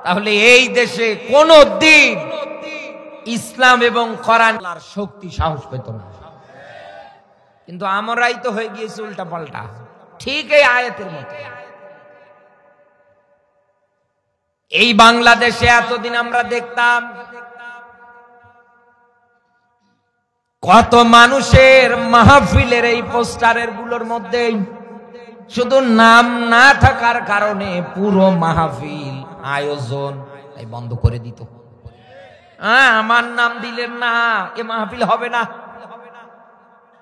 Speaker 1: তাহলে এই দেশে কোনো দিন ইসলাম এবং কোরআনের শক্তি সাহস পেত না। কিন্তু আমরাই তো হয়ে গিয়েছি উল্টা পাল্টা, ঠিক এই আয়াতের মতো। এই বাংলাদেশে এতদিন আমরা দেখতাম কত মানুষের মাহফিলের এই পোস্টারের গুলোর মধ্যে শুধু নাম না থাকার কারণে পুরো মাহফিল আয়োজন বন্ধ করে দিত। আমার নাম দিলেন না, এ মাহফিল হবে না।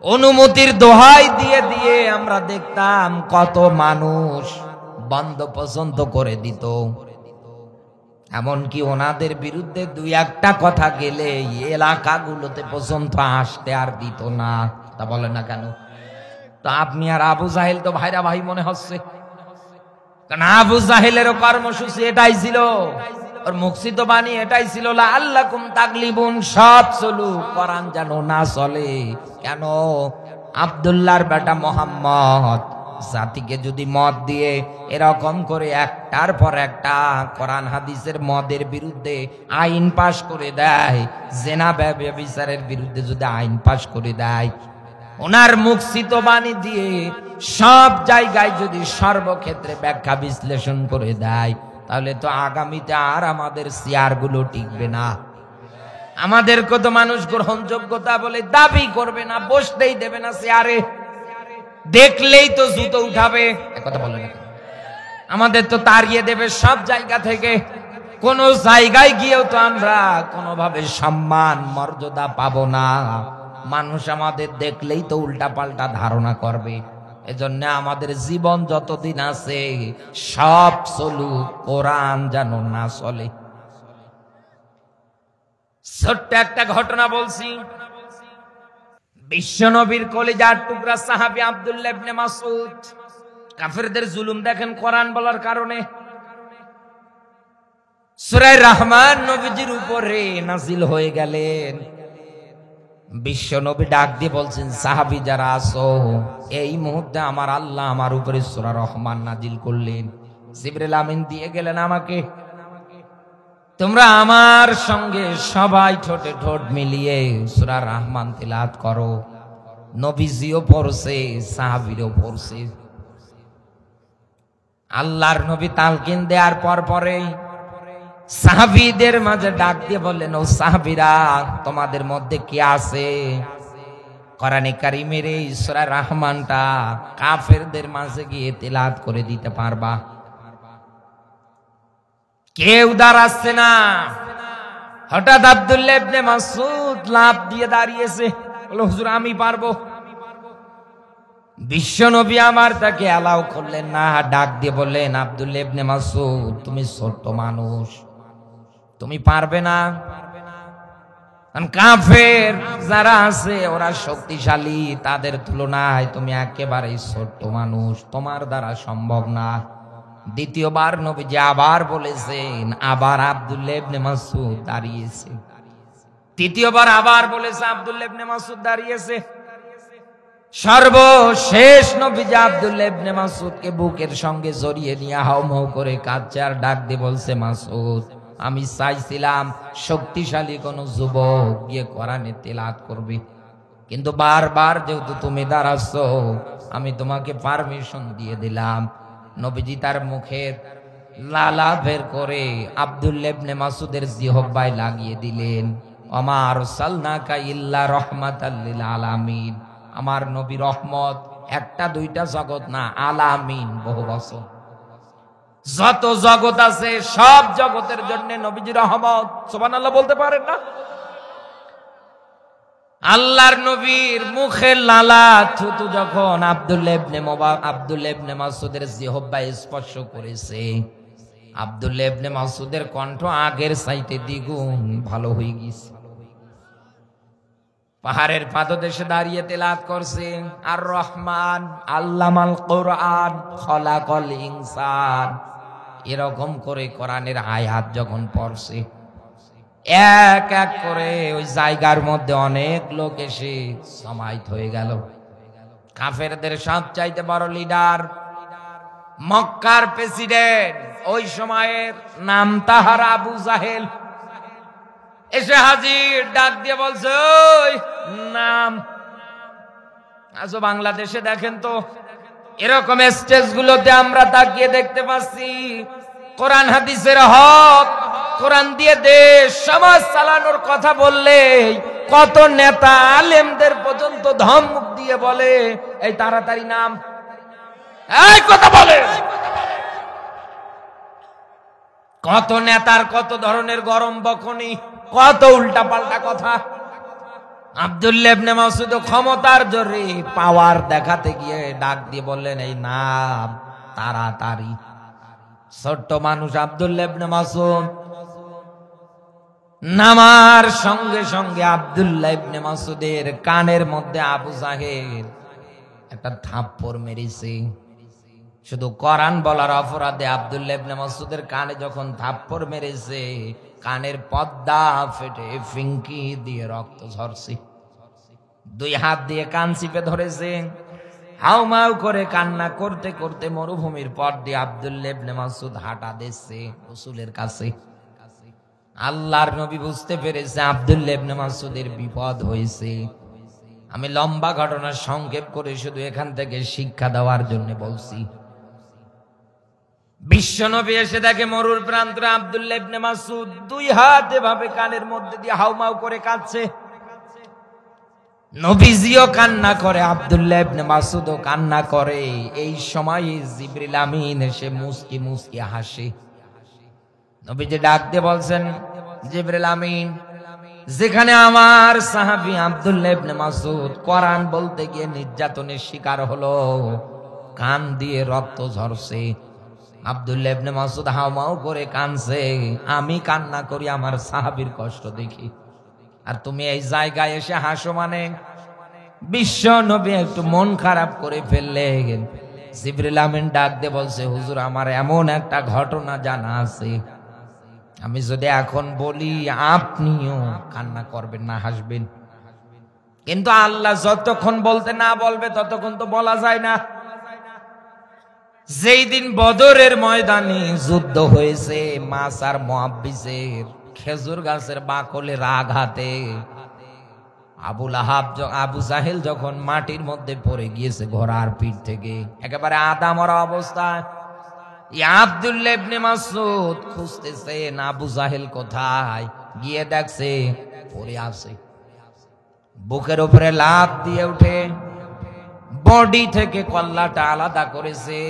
Speaker 1: অনুমতির দোহাই দিয়ে দিয়ে আমরা দেখতাম কত মানুষ বন্ধ পছন্দ করে দিত। এমনকি ওনাদের বিরুদ্ধে দুই একটা কথা গেলে এলাকাগুলোতে পর্যন্ত আসতে আর দিত না। তা বলে না কেন? তো আপনি আর আবু জাহেল তো ভাইরা ভাই মনে হচ্ছে, কারণ আবু জাহেলেরও কর্মসূচি এটাই ছিল, ওর মুখসিত বাণী এটাই ছিল, আল্লাকুম তাগলিবুন, সব চলু, কোরআন যেন না চলে। কেন? আব্দুল্লাহর বেটা মোহাম্মদ জাতিকে যদি মদ দিয়ে এরকম করে একটার পর একটা কোরআন হাদিসের মদের বিরুদ্ধে আইন পাশ করে দেয়, জেনা ব্যভিচারের বিরুদ্ধে যদি আইন পাশ করে দেয়, ওনার মুখসিত বাণী দিয়ে সব জায়গায় যদি সর্বক্ষেত্রে ব্যাখ্যা বিশ্লেষণ করে দেয়, তাহলে তো আগামীতে আর আমাদের চেয়ারগুলো টিকবে না। আমাদেরকে তো মানুষ গ্রহণযোগ্যতা বলে দাবি করবে না, বসতেই দেবে না চেয়ারে, দেখলেই তো জুতো উঠাবে। কথা বলে না, আমাদের তো তাড়িয়ে দেবে সব জায়গা থেকে। কোন জায়গায় গিয়েও তো আমরা কোনোভাবে সম্মান মর্যাদা পাবো না। মানুষ আমাদের দেখলেই তো উল্টা পাল্টা ধারণা করবে। এজন্য আমাদের জীবন যতদিন আছে সব চলুক, কোরআন যেন না চলে। ছোট্ট একটা ঘটনা বলছি। বিশ্বনবীর কলিজার টুকরা সাহাবী আব্দুল্লাহ ইবনে মাসউদ, কাফেরদের জুলুম দেখেন কোরআন বলার কারণে। সূরা রহমান নবীজির উপরে নাজিল হয়ে গেলেন। বিশ্বনবী ডাক দিয়ে বলছেন, সাহাবী যারা আছো, এই মুহূর্তে আমার আল্লাহ আমার উপরে সূরা রহমান নাজিল করলেন, জিবরিল আমিন দিয়ে গেলেন আমাকে, তোমরা আমার সঙ্গে সবাই ঠোঁটে ঠোঁট মিলিয়ে সূরা রহমান তিলাওয়াত করো। নবীজিও পড়ছে, সাহাবীরও পড়ছে। আল্লাহর নবী তালকিন দেওয়ার পর পরেই সাহাবীদের মাঝে ডাক দিয়ে বললেন, ও সাহাবীরা, তোমাদের মধ্যে কি আছে কোরআনে কারীমের এই সূরা রহমানটা কাফেরদের মাঝে গিয়ে তিলাওয়াত করে দিতে পারবা? কেউ দাঁড়াচ্ছে না। হঠাৎ আব্দুল্লাহ ইবনে মাসউদ লাফ দিয়ে দাঁড়িয়েছে, বলল, হুজুর আমি পারবো। বিশ্বনবী আমার তাকে অ্যালাউ করলেন না, ডাক দিয়ে বললেন, আব্দুল্লাহ ইবনে মাসউদ, তুমি ছোট্ট মানুষ, তুমি পারবে না। কারণ কাফের যারা আছে ওরা শক্তিশালী, তাদের তুলনায় তুমি একেবারেই ছোট্ট মানুষ, তোমার দ্বারা সম্ভব না। দ্বিতীয়বার নবীজি আবার বলেছেন, আবার আব্দুল্লাহ ইবনে মাসউদ দাঁড়িয়েছে। তৃতীয়বার আবার বলেছে, আব্দুল্লাহ ইবনে মাসউদ দাঁড়িয়েছে। সর্বশেষ নবীজি আব্দুল্লাহ ইবনে মাসউদকে বুকের সঙ্গে জড়িয়ে নিয়ে হাউমাউ করে কাঁদছে আর ডাক দিয়ে বলছে, মাসউদ, আমি চাইছিলাম শক্তিশালী কোন যুবক গিয়ে কোরআনে তিলাওয়াত করবে, কিন্তু বারবার যেহেতু তুমি দাঁড়াচ্ছ, আমি তোমাকে পারমিশন দিয়ে দিলাম। নবীজি তার মুখের লালা বের করে আব্দুল্লাহ ইবনে মাসউদের জিহ্বায় লাগিয়ে দিলেন, ওমা আরসালনাকা ইল্লা রাহমাতাল লিল আলামিন, আমার নবী রহমত, একটা দুইটা জগৎ না, আলামিন, বহু বছর। যত জগৎ আছে সব জগতের জন্য নবীজি রহমত। সুবহানাল্লাহ বলতে পারেন না? আল্লাহর নবীর মুখের লালা থুতু যখন আব্দুল্লাহ ইবনে মাসউদের জিহ্বায় স্পর্শ করেছে, আব্দুল্লাহ ইবনে মাসউদের কণ্ঠ আগের চাইতে দ্বিগুণ ভালো হয়ে গেছে। পাহাড়ের পাদদেশে দাঁড়িয়ে তেলাওয়াত করছে আর রহমান আল্লামাল কোরআন খলাকল ইনসান। এরকম করে কোরআনের আয়াত যখন পড়ছে, এক এক করে ওই জায়গার মধ্যে অনেক লোক এসে সমাহিত হয়ে গেল। কাফেরদের সবচাইতে বড় লিডার, মক্কার প্রেসিডেন্ট ওই সময়ের নাম তাহার আবু জাহেল, এসে হাজির, ডাক দিয়ে বলছে, ওই নাম। আজ বাংলাদেশে দেখেন তো এরকম স্টেজ গুলোতে আমরা তাকিয়ে দেখতে পাচ্ছি কোরআন হাদিসের হক, কোরআন দিয়ে দেশ সমাজ চালানোর কথা বললে কত নেতা আলেমদের পর্যন্ত ধমক দিয়ে বলে, এই তাড়াতাড়ি নাম, এই কথা বলে। কত নেতার কত ধরনের গরম বকনি, কত উল্টা পাল্টা কথা। আব্দুল্লাহ ইবনে মাসউদ ক্ষমতার জোরে পাওয়ার দেখাতে গিয়ে ডাক দিয়ে বললেন, এই নাম তাড়াতাড়ি। ছোট্ট মানুষ আব্দুল্লাহ ইবনে মাসউদ নামার সঙ্গে সঙ্গে আব্দুল্লাহ ইবনে মাসউদের কানের মধ্যে আবু জাহেল একটা থাপ্পড় মেরেছে। শুধু কোরআন বলার অপরাধে আব্দুল্লাহ ইবনে মাসউদের কানে যখন থাপ্পড় মেরেছে, কানের পর্দা ফেটে ফিঙ্কি দিয়ে রক্ত ঝরছে। দুই হাত দিয়ে কান চিপে ধরেছে, হাউমাউ করে কান্না করতে করতে মরুভূমির পথ দিয়ে আব্দুল্লাহ ইবনে মাসউদ হাঁটা দিচ্ছে রাসূলের কাছে। আল্লাহর নবী বুঝতে পেরেছে আব্দুল্লাহ ইবনে মাসউদের বিপদ হয়েছে। আমি লম্বা ঘটনা সংক্ষেপ করে শুধু এখান থেকে শিক্ষা দেওয়ার জন্য বলছি। বিশ্বনবী এসে দেখে মরুর প্রান্তরে আব্দুল্লাহ ইবনে মাসউদ দুই হাত এভাবে কানের মধ্যে দিয়ে হাউমাউ করে কাঁদছে। নবীজিও কান্না করে, আব্দুল্লাহ ইবনে মাসউদও কান্না করে। এই সময় জিবরিল আমিন এসে মুস্কি মুস্কি হাসে। নবীজি ডাক দিয়ে বলছেন, জিবরিল আমিন, যেখানে আমার সাহাবী আব্দুল্লাহ ইবনে মাসউদ কোরআন বলতে গিয়ে নির্যাতনের শিকার হলো, কান দিয়ে রক্ত ঝরছে, আব্দুল্লাহ ইবনে মাসউদ হাউমাউ করে কাঁদছে, আমি কান্না করি আমার সাহাবীর কষ্ট দেখি, আর তুমি এই জায়গায় এসে হাসো মানে? বিশ্ব নবী একটু মন খারাপ করে ফেললেন। জিবরিল আমিন ডাক দিয়ে বলছে, হুজুর, আমার এমন একটা ঘটনা জানা আছে, আমি যদি এখন বলি আপনিও কান্না করবেন না, হাসবেন, কিন্তু আল্লাহ যতক্ষণ বলতে না বলবে ততক্ষণ তো বলা যায় না। যেই দিন বদরের ময়দানে যুদ্ধ হয়েছে, মাসার মুআব্বিসের খেজুর গাছের বাকলের আঘাতে আবু জাহেল যখন মাটির মধ্যে পড়ে গিয়েছে ঘোড়ার পিঠ থেকে, একেবারে আদা মরা অবস্থায়, আব্দুল্লাহ ইবনে মাসউদ খুঁজতেছেন আবু জাহেল কোথায়, গিয়ে দেখছে পড়ে আছে। বুকের উপরে লাফ দিয়ে উঠে বডি থেকে কল্লাটা আলাদা করেছে,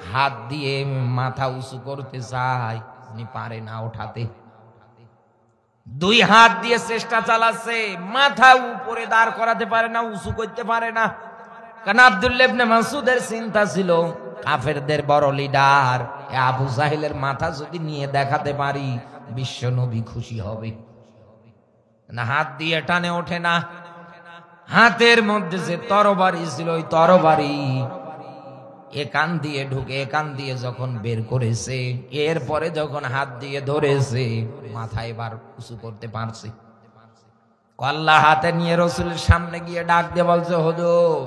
Speaker 1: হাত দিয়ে মাথা উঁচু করতে চায়, উনি পারে না ওঠাতে। দুই হাত দিয়ে চেষ্টা চালাচ্ছে, মাথা উপরে দাঁড় করাতে পারে না, উঁচু করতে পারে না। কারণ আব্দুল্লাহ ইবনে মাসউদের চিন্তা ছিল, কাফেরদের বড় লিডার আবু জাহেলের মাথা যদি নিয়ে দেখাতে পারি বিশ্ব নবী খুশি হবে না। হাত দিয়ে টানে ওঠে না। হাতের মধ্যে যে তরবারি ছিল, ওই তরবারি একান দিয়ে ঢুকে একান দিয়ে যখন বের করেছে, এরপরে যখন হাত দিয়ে ধরেছে, মাথা এবার উঁচু করতে পারছে। কল্লা হাতে নিয়ে রাসূলের সামনে গিয়ে ডাক দিয়ে বলছে, হুজুর,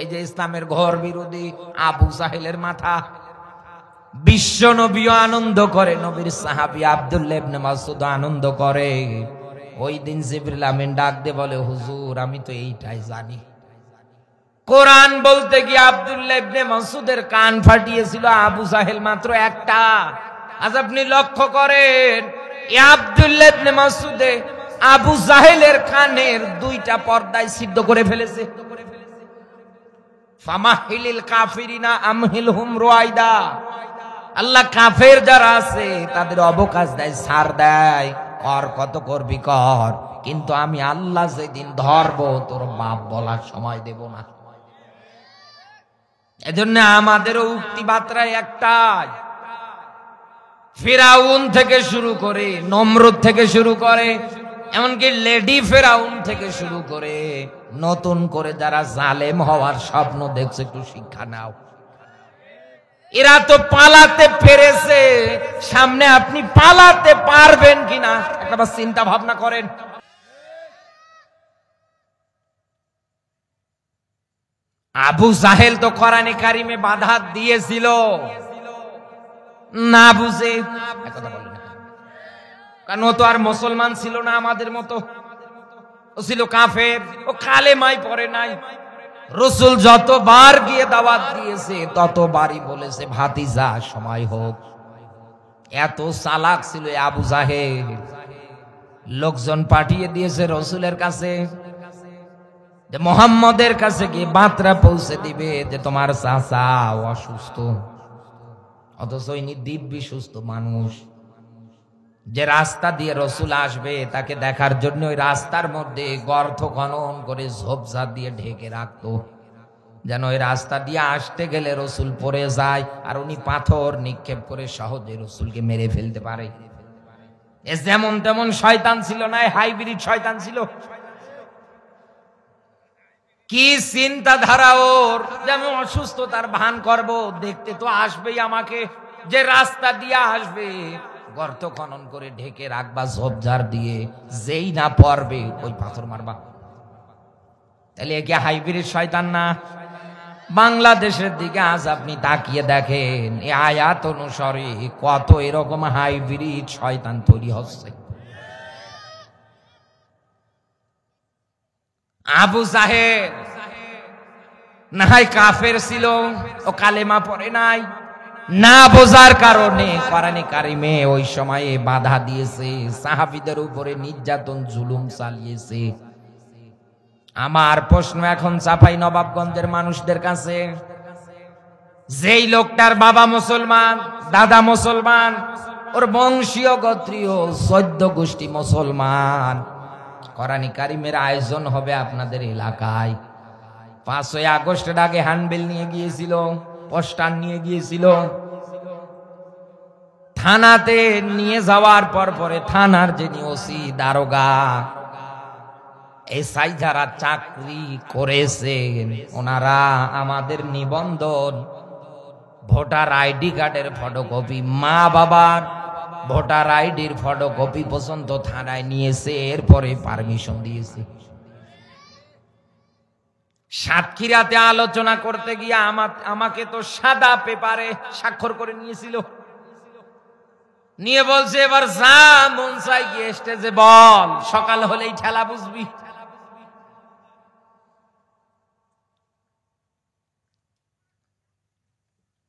Speaker 1: এই যে ইসলামের ঘোর বিরোধী আবু জাহেলের মাথা। বিশ্ব নবীও আনন্দ করে, নবীর সাহাবী আব্দুল্লাহ ইবনে মাসউদ আনন্দ করে। ওই দিন জিবরিল আমিন ডাক দিয়ে বলে, হুজুর, আমি তো এইটাই জানি, কোরআন বলতে গিয়ে আব্দুল্লাহ ইবনে মাসউদের কান ফাটিয়েছিল আবু জাহেল মাত্র একটা। আজ আপনি লক্ষ্য করেন, আব্দুল্লাহ ইবনে মাসউদে আবু জাহেলের কানের দুইটা পর্দায় সিদ্ধ করে ফেলেছে। ফামাহিলিল কাফিরিনা আমহিলহুম রুয়াইদা, আল্লাহ কাফের যারা আছে তাদের অবকাশ দেয়, ছাড় দেয়, কর কত করবি কর, কিন্তু আমি আল্লাহ যেদিন ধরব তোর বাপ বলার সময় দেব না। এজন্য আমাদেরও উক্তি বার্তায় একটাই, ফিরাউন থেকে শুরু করে, নমরুদ থেকে শুরু করে, এমনকি লেডি ফেরাউন থেকে শুরু করে নতুন করে যারা জালেম হওয়ার স্বপ্ন দেখছে, একটু শিক্ষা নাও। এরা তো পালাতে পেরেছে, সামনে আপনি পালাতে পারবেন কিনা একবার চিন্তা ভাবনা করেন। আবু জাহেল তো কোরআনে কারিমে বাধা দিয়েছিল, না বুঝে কথা বলেন, কারণ ও তো আর মুসলমান ছিল না আমাদের মতো, ও ছিল কাফের, ও কালেমাই পড়ে নাই। রাসূল যতবার গিয়ে দাওয়াত দিয়েছে ততবারই বলেছে ভাতিজা সময় হোক। এত চালাক ছিল আবু জাহেল, লোকজন পাঠিয়ে দিয়েছে রাসূলের কাছে, যে মুহাম্মদের কাছে গিয়ে বার্তা পৌঁছে দিবে যে তোমার চাচা অসুস্থ, অথচ ইনি দিব্যি সুস্থ মানুষ। যে রাস্তা দিয়ে রাসূল আসবে তাকে দেখার জন্য ওই রাস্তার মধ্যে গর্ত খনন করে ঝোপঝাড় দিয়ে ঢেকে রাখতো, যেন ওই রাস্তা দিয়ে আসতে গেলে রাসূল পড়ে যায় আর উনি পাথর নিক্ষেপ করে সহজে রাসূলকে মেরে ফেলতে পারে। এ যেমন তেমন শয়তান ছিল না, হাইব্রিড শয়তান ছিল। কি চিন্তাধারা ওর, যে আমি অসুস্থতার ভান করব, দেখতে তো আসবেই আমাকে, যে রাস্তা দিয়ে আসবে গর্ত খনন করে ঢেকে রাখবা ঝোপঝাড় দিয়ে, যেই না পড়বে ওই পাথর মারবা। তাহলে একে হাইব্রিড শয়তান না? বাংলাদেশের দিকে আজ আপনি তাকিয়ে দেখেন, এই আয়াত অনুসারে কত এরকম হাইব্রিড শয়তান তৈরি হচ্ছে। আবু জাহেল না হয় কাফের ছিল, ও কালেমা পড়ে নাই, না বোঝার কারণে কোরআনে কারিমে ওই সময়ে বাধা দিয়েছে, সাহাবীদের উপরে নির্যাতন জুলুম চালিয়েছে। আমার প্রশ্ন এখন চাপাই নবাবগঞ্জের মানুষদের কাছে, যেই লোকটার বাবা মুসলমান, দাদা মুসলমান, ওর বংশীয় গোত্রীয় 14 গোষ্ঠী মুসলমান, কোরআনে কারিমের আয়োজন হবে আপনাদের এলাকায়, 5ই আগস্টের আগে হ্যান্ডবিল নিয়ে গিয়েছিল, পোস্টার নিয়ে গিয়েছিল, থানাতে নিয়ে যাওয়ার পরে থানার যিনি ওসি দারোগা এসআই যারা চাকরি করেছেন ওনারা আমাদের নিবন্ধন, ভোটার আইডি কার্ডের ফটোকপি, মা বাবার ভোটার আইডির ফটোকপি পর্যন্ত থানায় নিয়েছে, এরপরে পারমিশন দিয়েছে। সাতক্ষীরাতে আলোচনা করতে গিয়ে আমাকে তো সাদা পেপারে স্বাক্ষর করে নিয়েছিল, নিয়ে বলছে এবার যা মন চাই গিয়ে স্টেজে বল, সকাল হলেই ঠেলা বুঝবি।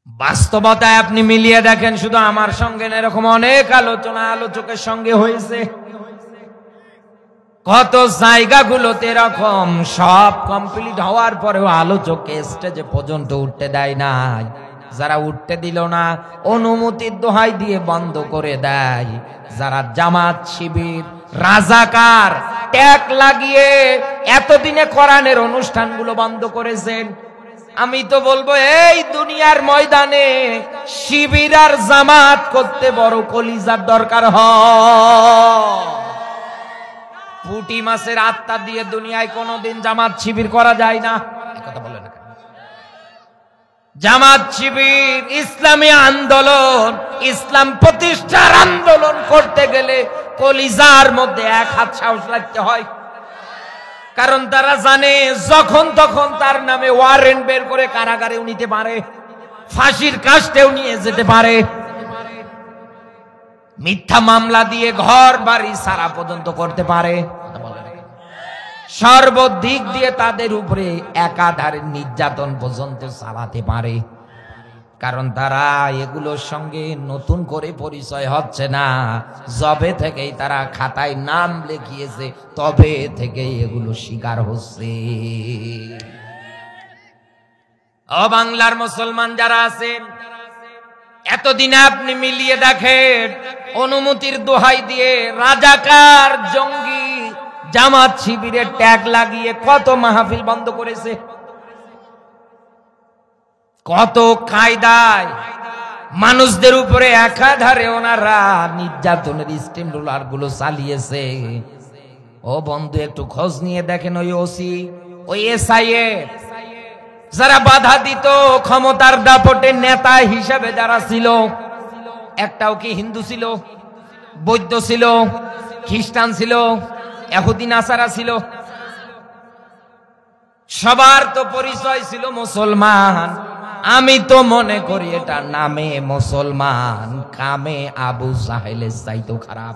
Speaker 1: বাস্তবতায় আপনি মিলিয়ে দেখেন, শুধু আমার সঙ্গে না, এরকম অনেক আলোচনা আলোচকের সঙ্গে হয়েছে, কত জায়গাগুলোতে এরকম সব কমপ্লিট হওয়ার পরেও আলোচককে স্টেজে পর্যন্ত উঠতে দেয় নাই। যারা উঠতে দিল না অনুমতির দোহাই দিয়ে বন্ধ করে দেয়, যারা জামাত শিবির রাজাকার ট্যাগ লাগিয়ে এতদিনে কোরআনের অনুষ্ঠানগুলো বন্ধ করেছেন। আমি তো বলবো এই দুনিয়ার ময়দানে শিবির আর জামাত করতে বড় কলিজার দরকার হয়। পুঁটি মাছের আত্মা দিয়ে দুনিয়ায় কোনোদিন জামাত শিবির করা যায় না, কথা বলে না। জামাত শিবির ইসলামী আন্দোলন, ইসলাম প্রতিষ্ঠার আন্দোলন করতে গেলে কলিজার মধ্যে এক হাত সাহস রাখতে হয়, কারণ তারা জানে যখন তখন তার নামে ওয়ারেন্ট বের করে কারাগারেও নিতে পারে, ফাঁসির কাস্টেও নিয়ে যেতে পারে, মিথ্যা মামলা দিয়ে ঘর বাড়ি সারা পর্যন্ত করতে পারে, সর্বদিক দিয়ে তাদের উপরে একাধারে নির্যাতন পর্যন্ত চালাতে পারে। কারণ তারা এগুলোর সঙ্গে নতুন করে পরিচয় হচ্ছে না, যবে থেকেই তারা খাতায় নাম লিখিয়েছে তবে থেকে এগুলো শিকার হচ্ছে। ও বাংলার মুসলমান যারা আছেন, এতদিনে আপনি মিলিয়ে দেখেন অনুমতির দোহাই দিয়ে রাজাকার জঙ্গি জামাত শিবিরের ট্যাগ লাগিয়ে কত মাহফিল বন্ধ করেছে, কত কায়দায় মানুষদের উপরে একাধারে ওনারা নির্যাতনের স্টিম রোলার গুলো চালিয়েছে। ও বন্ধু, একটু খোঁজ নিয়ে দেখেন ওই ওসি, ওই এসআইএ যারা বাধা দিত, ক্ষমতার দাপটে নেতা হিসাবে যারা ছিল, একটাও কি হিন্দু ছিল, বৌদ্ধ ছিল, খ্রিস্টান ছিল, ইহুদি নাসারা ছিল? সবার তো পরিচয় ছিল মুসলমান। আমি তো মনে করি এটা নামে মুসলমান, কামে আবু জাহেলের চাইতেও খারাপ।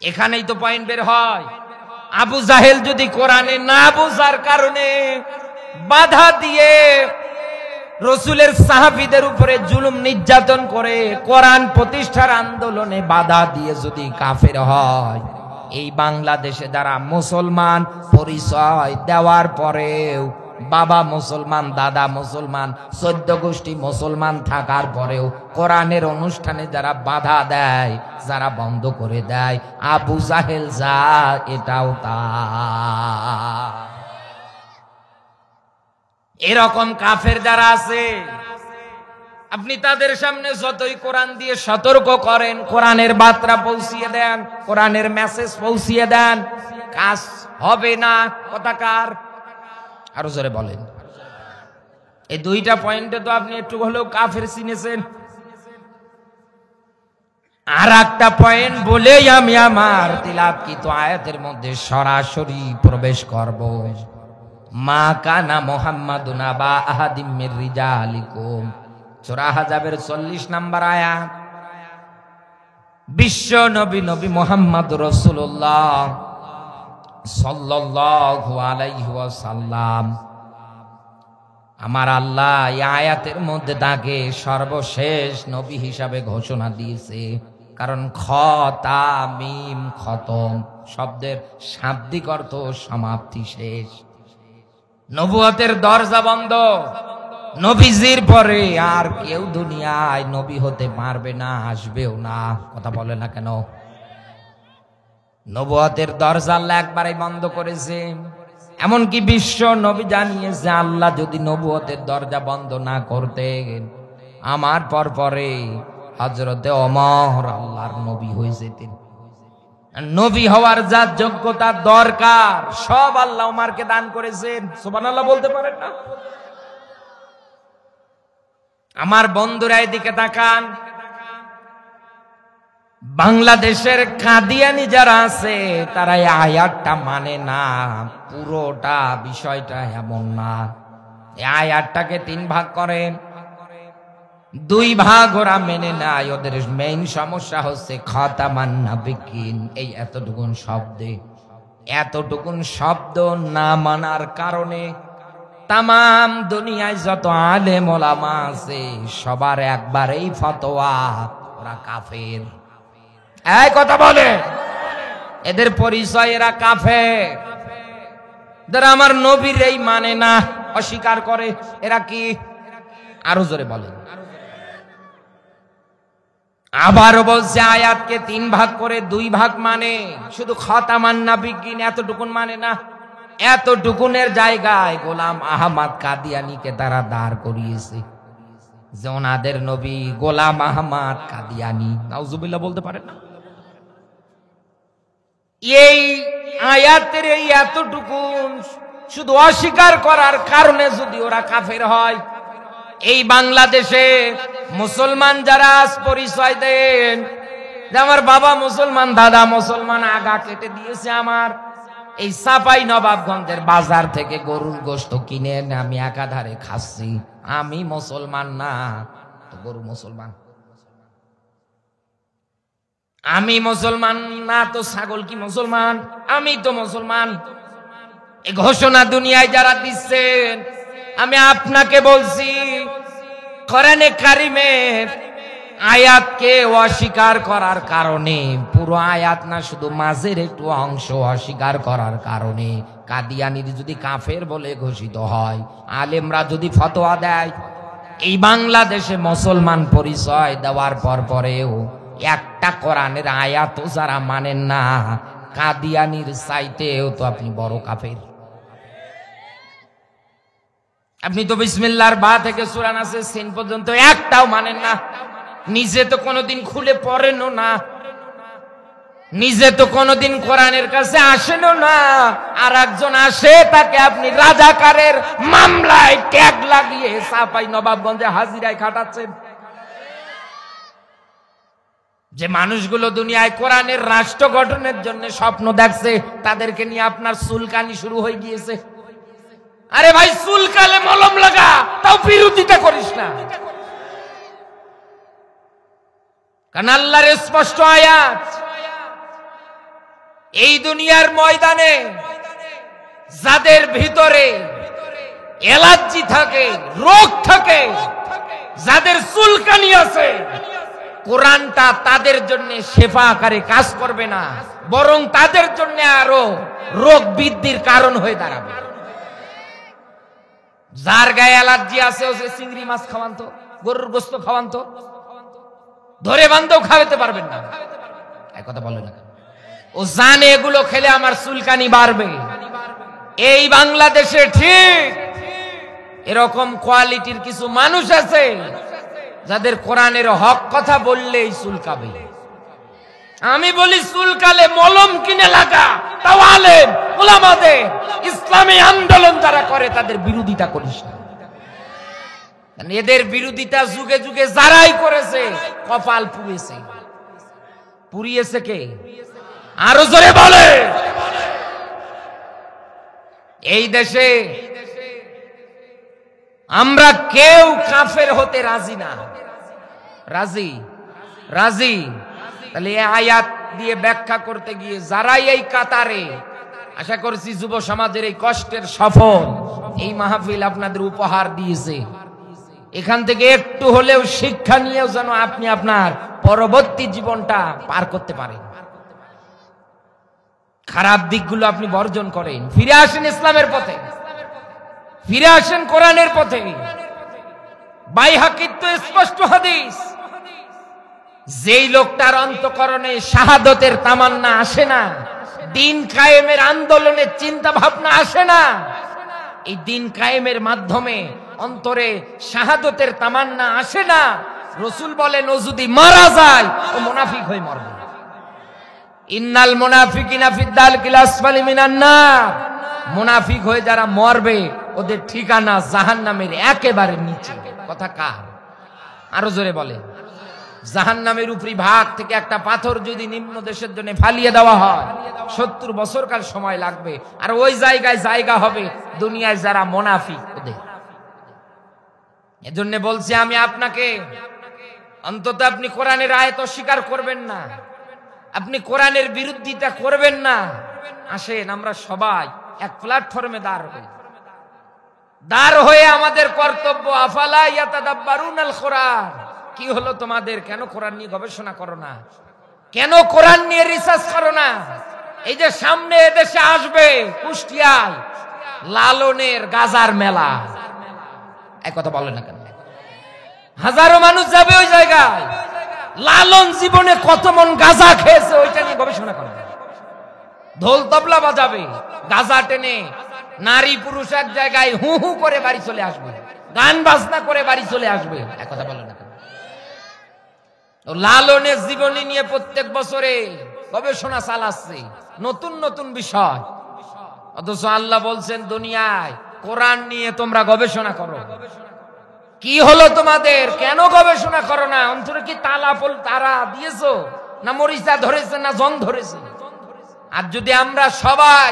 Speaker 1: এখানেই তো পয়েন্ট বের হয়। আবু জাহেল যদি কোরআনে না বোঝার কারণে বাধা দিয়ে রসুলের সাহাবীদের উপরে জুলুম নির্যাতন করে কোরআন প্রতিষ্ঠার আন্দোলনে বাধা দিয়ে যদি কাফের হয়, এই বাংলাদেশে যারা মুসলমান পরিচয় দেওয়ার পরেও, বাবা মুসলমান, দাদা মুসলমান, 14 গোষ্ঠী মুসলমান থাকার পরেও কোরআনের অনুষ্ঠানে যারা বাধা দেয়, যারা বন্ধ করে দেয়, আবু জাহেল যা এটাও তা। এরকম কাফের যারা আছে, আপনি তাদের সামনে যতই কোরআন দিয়ে সতর্ক করেন, কোরআনের বার্তা পৌঁছিয়ে দেন, কোরআনের মেসেজ পৌঁছিয়ে দেন, কাজ হবে না। কথাকার আরো জোরে বলেন। এই দুইটা পয়েন্টে তো আপনি একটু হলেও কাফের চিনেছেন। আর একটা পয়েন্ট বলেই আমি আমার তিলাওয়াতকৃত আয়াতের মধ্যে সরাসরি প্রবেশ করব। মা কানা মুহাম্মাদুন আবা আহাদিম মির রিজালিকুম, সূরা আহজাবের 40 নম্বর আয়াত। বিশ্ব নবী নবী মুহাম্মদ রাসূলুল্লাহ সাল্লাল্লাহু আলাইহি ওয়াসাল্লাম, আমার আল্লাহ এই আয়াতের মধ্যে তাকে সর্বশেষ নবী হিসাবে ঘোষণা দিয়েছে। কারণ খতামিম, খতম শব্দের শাব্দিক অর্থ সমাপ্তি, শেষ। নবুয়তের দরজা বন্ধ। নবীজির পরে আর কেউ দুনিয়ায় নবী হতে পারবে না, আসবেও না। কথা বলে না কেন? নবুয়তের দরজা আল্লাহ একবারই বন্ধ করেছে। এমনকি বিশ্ব নবী জানিয়েছে, আল্লাহ যদি নবুয়তের দরজা বন্ধ না করতেন, আমার পরে হযরতে ওমর আল্লাহর নবী হয়ে যেতেন। নবী হওয়ার যা যোগ্যতা দরকার সব আল্লাহ ওমরকে দান করেছেন। সুবহানাল্লাহ বলতে পারেন না? আমার বন্ধুরা এদিকে তাকান। বাংলাদেশের কাদিয়ানি যারা আছে তারা এই আয়াতটা মানে না। পুরোটা বিষয়টা এমন না। এই আয়াতটাকে 3 ভাগ করেন, 2 ভাগ ওরা মেনে নেয়। ওদের মেইন সমস্যা হচ্ছে খাতামান নাবিয়িন, এই এতটুকুন শব্দে, এতটুকুন শব্দ না মানার কারণে তামাম দুনিয়ায় যত আলেম ওলামা আছে সবার একবারেই ফতোয়া ওরা কাফের। এই কথা বলে, এদের পরিচয় এরা কাফের। যারা আমার নবীর এই মানে না, অস্বীকার করে, এরা কি? আরো জোরে বলে। আবারও বলছে আয়াতকে 3 ভাগ করে 2 ভাগ মানে। শুধু খাতামান নাবিয়িন এতটুকুন মানে না। এতটুকুনের জায়গায় গোলাম আহমদ কাদিয়ানীকে তারা দাঁড় করিয়েছে যে ওনাদের নবী গোলাম আহমদ কাদিয়ানী। নাউজুবিল্লাহ বলতে পারেন না? এই আয়াতের এই এতটুকুন শুধু অস্বীকার করার কারণে যদি ওরা কাফের হয়, এই বাংলাদেশে মুসলমান যারা পরিচয় দেন যে আমার বাবা মুসলমান, দাদা মুসলমান, আগা কেটে দিয়েছে আমার, এই চাপাই নবাবগঞ্জের বাজার থেকে গরুর গোশত কিনে এনে আমি একাধারে খাচ্ছি, আমি মুসলমান না তো গরু মুসলমান, আমি মুসলমান না তো ছাগল কি মুসলমান, আমি তো মুসলমান। এই ঘোষণা দুনিয়ায় যারা দিচ্ছেন, আমি আপনাকে বলছি কোরআনে কারিমের আয়াতকে অস্বীকার করার কারণে, পুরো আয়াত না শুধু মাঝের একটু অংশ অস্বীকার করার কারণে কাদিয়ানীর যদি কাফের বলে ঘোষিত হয়, আলেমরা যদি ফতোয়া দেয়, এই বাংলাদেশে মুসলমান পরিচয় দেওয়ার পরেও একটা কোরআনের আয়াতও যারা মানেন না, কাদিয়ানির চাইতেও তো আপনি বড় কাফের। আপনি তো বিসমিল্লাহর বা থেকে সূরা নাসের সিন পর্যন্ত একটাও মানেন না, নিজে তো কোনোদিন খুলে পড়েনও না, নিজে তো কোনোদিন কোরআনের কাছে আসেনও না, আর একজন আসে তাকে আপনি রাজাকারের মামলায় ট্যাগ লাগিয়ে চাপাই নবাবগঞ্জে হাজিরায় খাটাচ্ছেন। যে মানুষগুলো দুনিয়ায় কোরআনের রাষ্ট্র গঠনের জন্য স্বপ্ন দেখছে, তাদেরকে নিয়ে আপনার চুলকানি শুরু হয়ে গিয়েছে। আরে ভাই, চুলকালে মলম লাগা, তাও বিরোধিতা করিস না। কারণ আল্লাহর স্পষ্ট আয়াত, এই দুনিয়ার ময়দানে যাদের ভিতরে অ্যালার্জি থাকে, রোগ থাকে, যাদের চুলকানি আছে, কোরআনটা তাদের জন্য শেফা আকারে কাজ করবে না, বরং তাদের জন্য আরো রোগ বৃদ্ধির কারণ হয়ে দাঁড়াবে। যার গায়ে অ্যালার্জি আছে, ও সে চিংড়ি মাছ খাওয়ান তো, গরুর গোস্ত খাওয়ান তো, ধরে বান্ধব খাওয়াতে পারবেন না। এক কথা বলে না, ও জানে এগুলো খেলে আমার চুলকানি বাড়বে। এই বাংলাদেশে ঠিক এরকম কোয়ালিটির কিছু মানুষ আছে যাদের কোরআনের হক কথা বললেই চুলকাবে। আমি বলি, চুলকালে মলম কিনে লাগা, তাও আলেম ওলামাদের ইসলামী আন্দোলন যারা করে তাদের বিরোধিতা করিস না। এদের বিরোধিতা যুগে যুগে যারাই করেছে কপাল পুড়িয়েছে। পুড়িয়েছে কে? আরো জোরে বলে। এই দেশে আমরা কেউ কাফের হতে রাজি না। রাজি? রাজি? তাহলে এই আয়াত দিয়ে ব্যাখ্যা করতে গিয়ে যারাই এই কাতারে, আশা করছি যুব সমাজের এই কষ্টের সফল এই মাহফিল আপনাদের উপহার দিয়েছে, এখান থেকে একটু হলেও শিক্ষা নিয়েও যেন আপনি আপনার পরবর্তী জীবনটা পার করতে পারেন। খারাপ দিকগুলো আপনি বর্জন করেন, ফিরে আসেন ইসলামের পথে, ফিরে আসেন কোরআনের পথে। বাইহাকির তো স্পষ্ট হাদিস, যেই লোকটার অন্তঃকরণে শাহাদতের তামান্না আসে না, দিন কায়েমের আন্দোলনের চিন্তা ভাবনা আসে না, এই দিন কায়েমের মাধ্যমে অন্তরে শাহাদতের তামান্না আসে না, রাসূল বলেন ও যদি মারা যায় ও মুনাফিক হয়ে মরবে। ইন্নাল মুনাফিকিনা ফিদ দারকিল আসফালি মিনান নার, মুনাফিক হয়ে যারা মরবে ওদের ঠিকানা জাহান্নামের একেবারে নিচে। কথা কার? আরো জোরে বলে। জাহান্নামের উপরি ভাগ থেকে একটা পাথর যদি নিম্ন দেশের জন্য ফালিয়ে দেওয়া হয় 70 বছর কাল সময় লাগবে, আর ওই জায়গায় জায়গা হবে দুনিয়ায় যারা মুনাফিক ওদের। এজন্য বলছি আমি আপনাকে, অন্তত আপনি কোরআনের আয়াত অস্বীকার করবেন না, আপনি কোরআনের বিরোধিতা করবেন না। আসেন আমরা সবাই এক প্ল্যাটফর্মে দাঁড় হয়ে আমাদের কর্তব্য, আফালা ইয়াতাদাব্বারুনাল কোরআন, কি হলো তোমাদের? কেন কোরআন নিয়ে গবেষণা করো না? কেন কোরআন নিয়ে রিসার্চ করো না? এই যে সামনে এদেশে আসবে কুষ্টিয়ায় লালনের গাজার মেলা, এক কথা বলে না কেন? হাজারো মানুষ যাবে ওই জায়গায়, লালন জীবনে কত মন গাঁজা খেয়েছে ওইটা নিয়ে গবেষণা করে। ঢোল তবলা বাজাবে, গাঁজা টেনে নারী পুরুষ এক জায়গায় হু হু করে বাড়ি চলে আসবে, গান বাজনা করে বাড়ি চলে আসবে, এক কথা বলে না কেন? লালনের জীবনী নিয়ে প্রত্যেক বছরে গবেষণা চালাচ্ছে, নতুন নতুন বিষয়। অথচ আল্লাহ বলছেন দুনিয়ায় কোরআন নিয়ে তোমরা গবেষণা করো। কি হলো তোমাদের? কেন গবেষণা করো না? অন্তরে কি তারা দিয়েছো, না মরিচা ধরেছে, না জন ধরেছে? আর যদি আমরা সবাই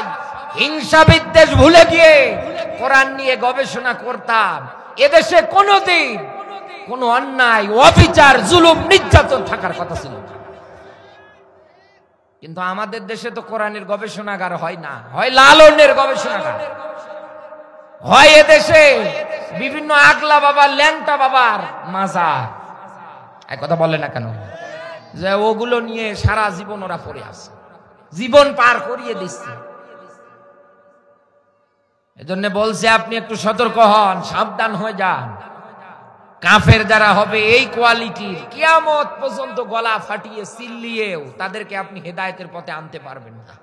Speaker 1: হিংসা বিদ্বেষ ভুলে গিয়ে কোরআন নিয়ে গবেষণা করতাম, এদেশে কোনোদিন কোনো অন্যায়, অবিচার, জুলুম, নির্যাতন থাকার কথা ছিল না। কিন্তু আমাদের দেশে তো কোরআনের গবেষণাগার হয় না, হয় লালনের গবেষণাগার, হয় এদেশে বিভিন্ন আগলা বাবা, ল্যাংটা বাবার মাজার, এক কথা বলে না কেন? যে ওগুলো নিয়ে সারা জীবন ওরা পড়ে আছে, জীবন পার করিয়ে দিচ্ছে। এজন্য বলছে আপনি একটু সতর্ক হন, সাবধান হয়ে যান। কাফের যারা হবে এই কোয়ালিটির, কিয়ামত পর্যন্ত গলা ফাটিয়ে চিল্লিয়েও তাদেরকে আপনি হেদায়েতের পথে আনতে পারবেন না।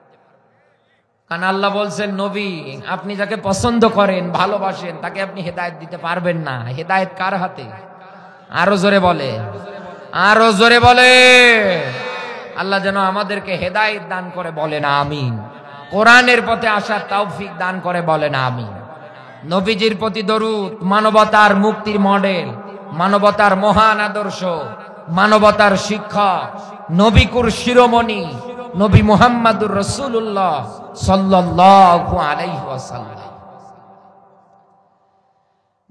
Speaker 1: কারণ আল্লাহ বলছেন, নবী আপনি যাকে পছন্দ করেন, ভালোবাসেন, তাকে আপনি হেদায়েত দিতে পারবেন না। হেদায়েত কার হাতে? আরো জোরে বলে, আরো জোরে বলে। আল্লাহ যেন আমাদেরকে হেদায়েত দান করে, বলেন আমিন। কোরআনের পথে আসার তৌফিক দান করে, বলেন আমিন। নবীজির প্রতি দরুদ, মানবতার মুক্তির মডেল, মানবতার মহান আদর্শ, মানবতার শিক্ষক, নবিকুর শিরোমণি নবী মুহাম্মদুর রাসূলুল্লাহ সাল্লাল্লাহু আলাইহি ওয়াসাল্লাম।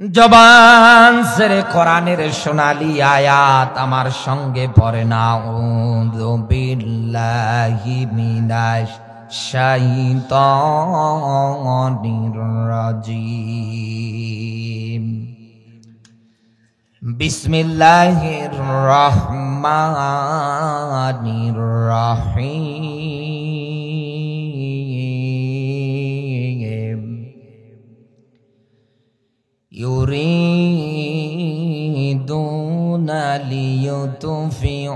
Speaker 1: জবান সেরে কোরআনের সোনালী আয়াত আমার সঙ্গে পড়ে না। আউযু বিল্লাহি মিনাশ শাইতানির রাজিম। বিসমিল্লাহির রহমানির রহিম। ইউরিদুনা লিইউতফিউ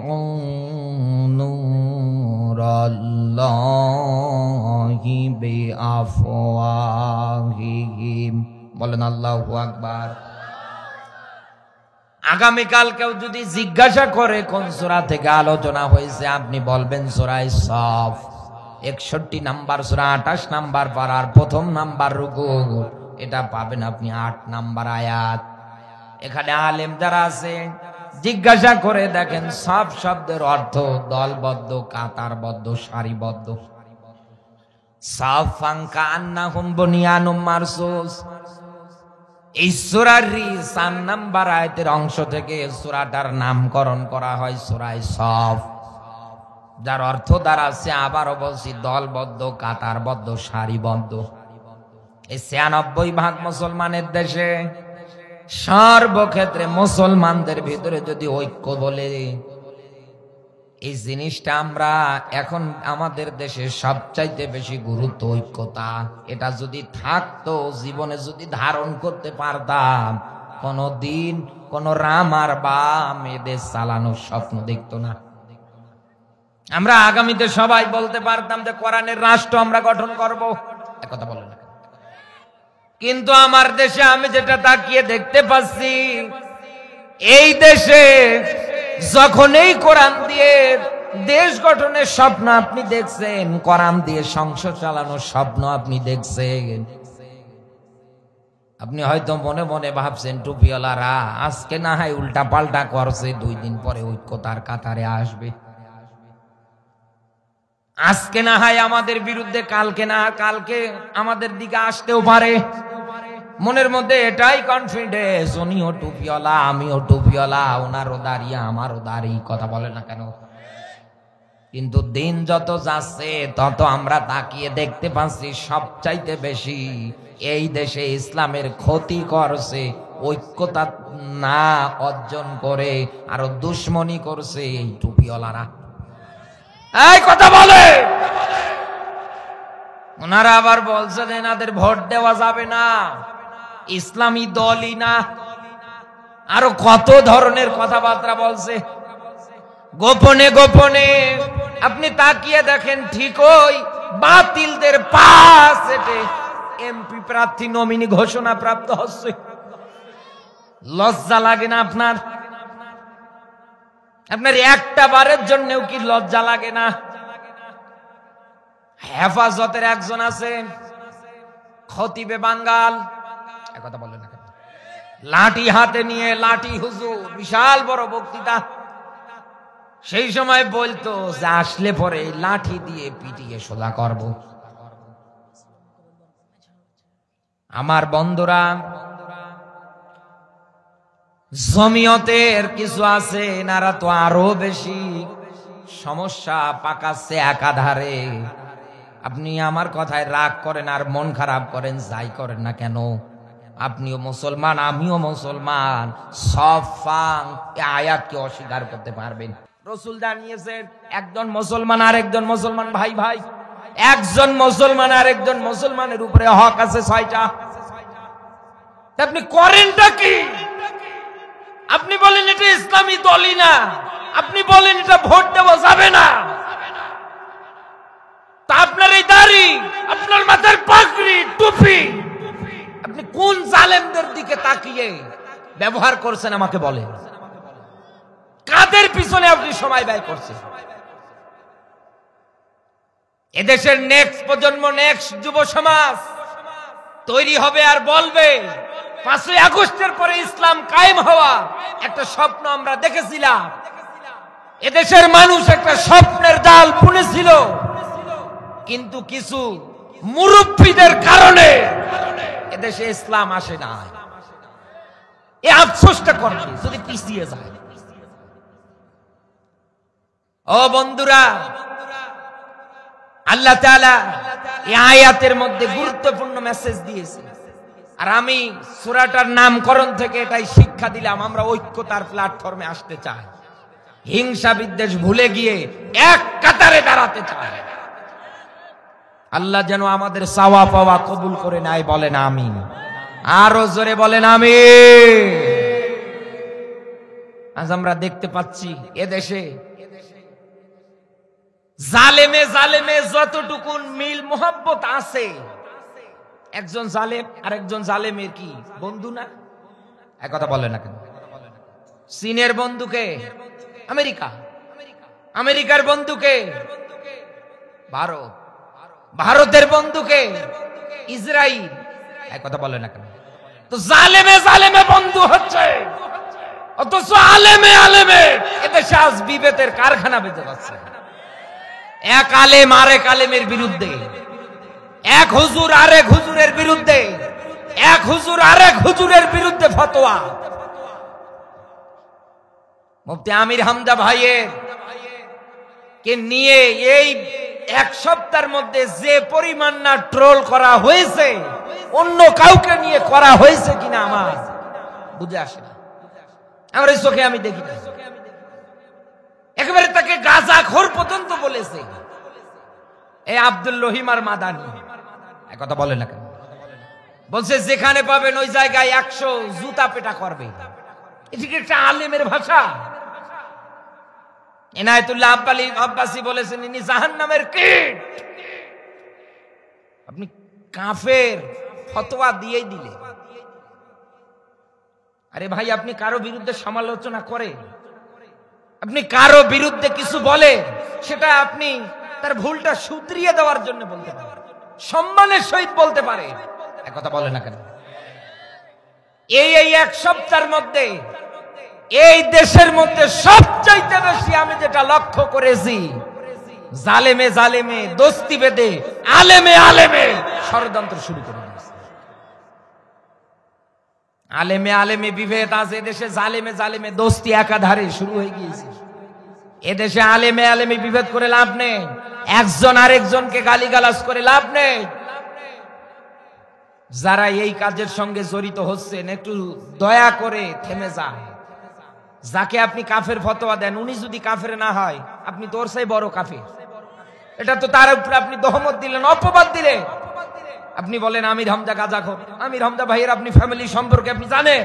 Speaker 1: নূরাল্লাহি বিআফওয়াহিহিম। বলেন আল্লাহু আকবার। আগামীকাল কেউ যদি জিজ্ঞাসা করে কোন সূরা থেকে আলোচনা হয়েছে, আপনি বলবেন সূরা সফ, 61 নাম্বার সূরা, 28 নাম্বার পারার প্রথম নাম্বার রুকু, এটা পাবেন আপনি 8 নাম্বার আয়াত। এখানে আলেম যারা আছে জিজ্ঞাসা করে দেখেন, সব শব্দের অর্থ দলবদ্ধ, কাতারবদ্ধ, সারিবদ্ধ। সাফান কান্নাহুম বুনিয়ানুম মারসুস। এই সূরার 4 নাম্বার আয়াতের অংশ থেকে সূরাটার নামকরণ করা হয় সূরা সফ, যার অর্থ দাঁড়াচ্ছে, আবারও বলছি, দলবদ্ধ, কাতারবদ্ধ, সারিবদ্ধ। এই 96% মুসলমানের দেশে সর্বক্ষেত্রে মুসলমানদের ভিতরে যদি ঐক্য বলে এই জিনিসটা, আমরা এখন আমাদের দেশে সবচাইতে বেশি গুরুত্ব ঐক্যতা। এটা যদি থাকতো, জীবনে যদি ধারণ করতে পারতাম, কোনদিন কোন রাম আর বাম এদের চালানোর স্বপ্ন দেখতো না। আমরা আগামীতে সবাই বলতে পারতাম যে কোরআনের রাষ্ট্র আমরা গঠন করব, একথা বলে না। কিন্তু আমার দেশে আমি যেটা তাকিয়ে দেখতে পাচ্ছি, এই দেশে যখন এই কোরআন দিয়ে দেশ গঠনের স্বপ্ন আপনি দেখছেন, কোরআন দিয়ে সংসদ চালানোর স্বপ্ন আপনি দেখছেন, আপনি হয়তো মনে মনে ভাবছেন টুপিওয়ালারা আজকে না হয় উল্টা পাল্টা করছে, 2 দিন পরে ঐক্যতার কাতারে আসবে। আজকে না হয় আমাদের বিরুদ্ধে, কালকে না কালকে আমাদের দিকে আসতেও পারে। মনের মধ্যে এটাই কনফিডেন্স, উনিও টুপিওয়ালা, আমিও টুপিওয়ালা, ওনারও দাঁড়িয়ে আমারও দাঁড়িয়ে, কথা বলে না কেন? কিন্তু দিন যত যাচ্ছে তত আমরা তাকিয়ে দেখতে পাচ্ছি, সবচাইতে বেশি এই দেশে ইসলামের ক্ষতি করছে ঐক্যতা না অর্জন করে, আরো দুশ্মনী করছে এই টুপিওয়ালারা। এই কথা বলে ওনারা আবার বলছে যে এনাদের ভোট দেওয়া যাবে না, ইসলামী দলই না, আরো কত ধরনের কথাবার্তা বলছে। গোপনে গোপনে আপনি তাকিয়ে দেখেন, ঠিকই বাতিলদের পাশ হেঁটে এমপি প্রার্থী নমিনি ঘোষণা প্রাপ্ত হচ্ছে। লজ্জা লাগে না আপনার? আপনার একটা বারের জন্যও কি লজ্জা লাগে না? হেফাজতের একজন আছেন, খতিবে বাঙ্গাল, কথা বলে না, লাঠি হাতে নিয়ে, লাঠি হুজুর, বিশাল বড় বক্তৃতা। সেই সময় বলতো যে আসলে পরে লাঠি দিয়ে পিটিয়ে সোজা করব। আমার বন্ধুরা, জমিয়তের কিছু আছে, এনারা তো আরো বেশি সমস্যা পাকাচ্ছে একাধারে। আপনি আমার কথায় রাগ করেন আর মন খারাপ করেন, যাই করেন না কেন, আপনিও মুসলমান, আমিও মুসলমান, সব ফাং আয়াতকে অস্বীকার করতে পারবেন? রাসূল জানিয়েছেন, একজন মুসলমান আর একজন মুসলমান ভাই ভাই, একজন মুসলমান আর একজন মুসলমানের উপরে হক আছে 6টা। আপনি করেনটা কি? আপনি বলেন এটা ইসলামী দলই না, আপনি বলেন এটা ভোট দেওয়া যাবে না, তা আপনার এই দাড়ি আপনার মাথার পাগড়ি টুপি, আপনি কোন জালেমদের দিকে তাকিয়ে ব্যবহার করছেন আমাকে বলেন? কাদের পিছনে আপনি সময় ব্যয় করছেন? এদেশের নেক্সট প্রজন্ম, নেক্সট যুব সমাজ তৈরি হবে আর বলবে 5ই আগস্টের পরে ইসলাম কায়েম হওয়া একটা স্বপ্ন আমরা দেখেছিলাম। এদেশের মানুষ একটা স্বপ্নের জাল বুনেছিল, কিন্তু কিছু মুরব্বীদের কারণে এদেশে ইসলাম আসে না। এই আফসোসটা করবে যদি পিছিয়ে যায়। ও বন্ধুরা, আল্লাহ তাআলা এই আয়াতের মধ্যে গুরুত্বপূর্ণ মেসেজ দিয়েছে, আর আমি সূরাটার নামকরণ থেকে এটাই শিক্ষা দিলাম, আমরা ঐক্যতার প্ল্যাটফর্মে আসতে চাই, হিংসা বিদ্বেষ ভুলে গিয়ে এক কাতারে দাঁড়াতে চাই। আল্লাহ যেন আমাদের চাওয়া পাওয়া কবুল করে নেয়, বলেন আমিন। আরো জোরে বলেন আমিন। আজ আমরা দেখতে পাচ্ছি এদেশে জালেমে জালেমে যতটুকু মিল মোহাব্বত আছে, একজন জালেম আর একজন জালেমের কি বন্ধু না? এক কথা বলে না কেন? চীনের বন্ধুকে আমেরিকা, আমেরিকার বন্ধুকে ভারত, ভারতের বন্ধুকে ইসরায়েল। এক কথা বলে না কেন? তো জালেমে জালেমে বন্ধু হচ্ছে, অথচ আলেমে আলেমে এদেশে আজ বিভেদের কারখানা বেঁধে যাচ্ছে। এক আলেম আরেক আলেমের বিরুদ্ধে, এক হুজুর আরেক হুজুরের বিরুদ্ধে, এক হুজুর আরেক হুজুরের বিরুদ্ধে ফতোয়া। মুফতি আমির হামজা ভাইয়ের কে নিয়ে এই এক সপ্তাহের মধ্যে যে পরিমাণ না ট্রোল করা হয়েছে, অন্য কাউকে নিয়ে করা হয়েছে কিনা আমার বুঝে আসে না। আমার এই চোখে আমি দেখি না। একেবারে তাকে গাঁজাখোর পর্যন্ত বলেছে এই আব্দুল রহিম আর মাদানি। এক কথা বলে না কেন? বলছে যেখানে পাবেন ওই জায়গায় 100 জুতা পেটা করবে। এটি কি একটা আলেমের ভাষা? এনায়েতুল্লাহ আব্বাসী বলেছেন ইনি জাহান্নামের কীট। আপনি কাফের ফতোয়া দিয়েই দিলে। আরে ভাই, আপনি কারো বিরুদ্ধে সমালোচনা করে, আপনি কারো বিরুদ্ধে কিছু বলে, সেটা আপনি তার ভুলটা শুধরিয়ে দেওয়ার জন্য বলতে পারেন, সম্মানের সহিত বলতে পারে। এক কথা বলে না কেন? এই এক সপ্তাহের মধ্যে এই দেশের মধ্যে সবচাইতে বেশি আমি যেটা লক্ষ্য করেছি, জালেমে জালেমে দোস্তি বেঁধে আলেমে আলেমে ষড়যন্ত্র শুরু করে দিয়েছে। আলেমে আলেমে বিভেদ আছে এদেশে, জালেমে জালেমে দোস্তি একাধারে শুরু হয়ে গিয়েছে। এদেশে আলেমে আলেমে বিভেদ করে লাভ নেই, একজন আরেকজনকে গালিগালাজ করে লাভ নেই। যারা এই কাজের সঙ্গে জড়িত হচ্ছেন একটু দয়া করে থেমে যান। যাকে আপনি কাফের ফতোয়া দেন, উনি যদি কাফের না হয়, আপনি তোর চাই বড় কাফের। এটা তো তার উপরে আপনি দহমত দিলেন, অপবাদ দিলেন। আপনি বলেন আমির হামজা গাঁজাখোর। আমির হামজা ভাইয়ের আপনি ফ্যামিলি সম্পর্কে আপনি জানেন?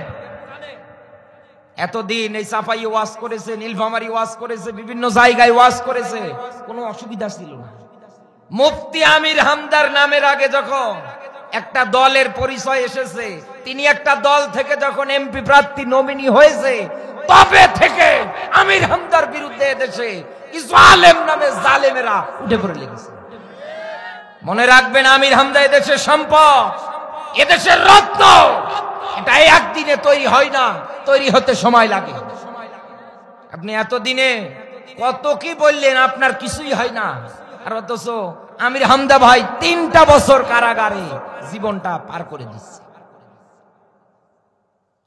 Speaker 1: এতদিন এই সাফাই ওয়াজ করেছে, নীলফামারী ওয়াজ করেছে, বিভিন্ন জায়গায় ওয়াজ করেছে, কোনো অসুবিধা ছিল না। মুফতি আমির হামদার নামের আগে যখন একটা দলের পরিচয় এসেছে, তিনি একটা দল থেকে যখন এমপি প্রার্থী নমিনি হয়েছে, তবে থেকে আমির হামদার বিরুদ্ধে এদেশে কিছু আলেম নামে জালেমেরা উঠে পড়ে লেগেছে। মনে রাখবেন, আমির হামজা এদেশের সম্পদ, এদেশের রত্ন। এটা একদিনে তৈরি হয় না, তৈরি হতে সময় লাগে। আপনি এতদিনে কত কি বললেন, আপনার কিছুই হয় না। আর অথচ আমির হামজা ভাই 3টা বছর কারাগারে জীবনটা পার করে দিচ্ছে।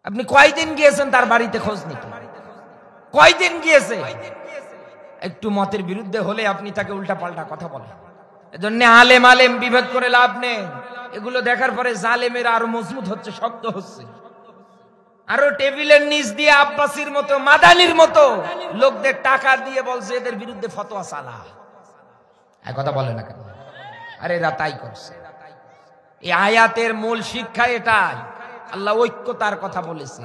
Speaker 1: আপনি কয়দিন গিয়েছেন তার বাড়িতে খোঁজ নিতে? কয়দিন গিয়েছে? একটু মতের বিরুদ্ধে হলে আপনি তাকে উল্টা পাল্টা কথা বলেন। এজন্য আলেম আলেম বিভেদ করে লাভ নেই। এগুলো দেখার পরে জালেমের আরো মজবুত হচ্ছে, শক্ত হচ্ছে। আরো টেবিলের নিচ দিয়ে আব্বাসীর মতো, মাদানির মতো লোকদের টাকা দিয়ে বলছে এদের বিরুদ্ধে ফতোয়া চালা। এক কথা বলে না কেন? আরে এরা তাই করছে। এই আয়াতের মূল শিক্ষা এটাই। আল্লাহ ঐক্যতার কথা বলেছে,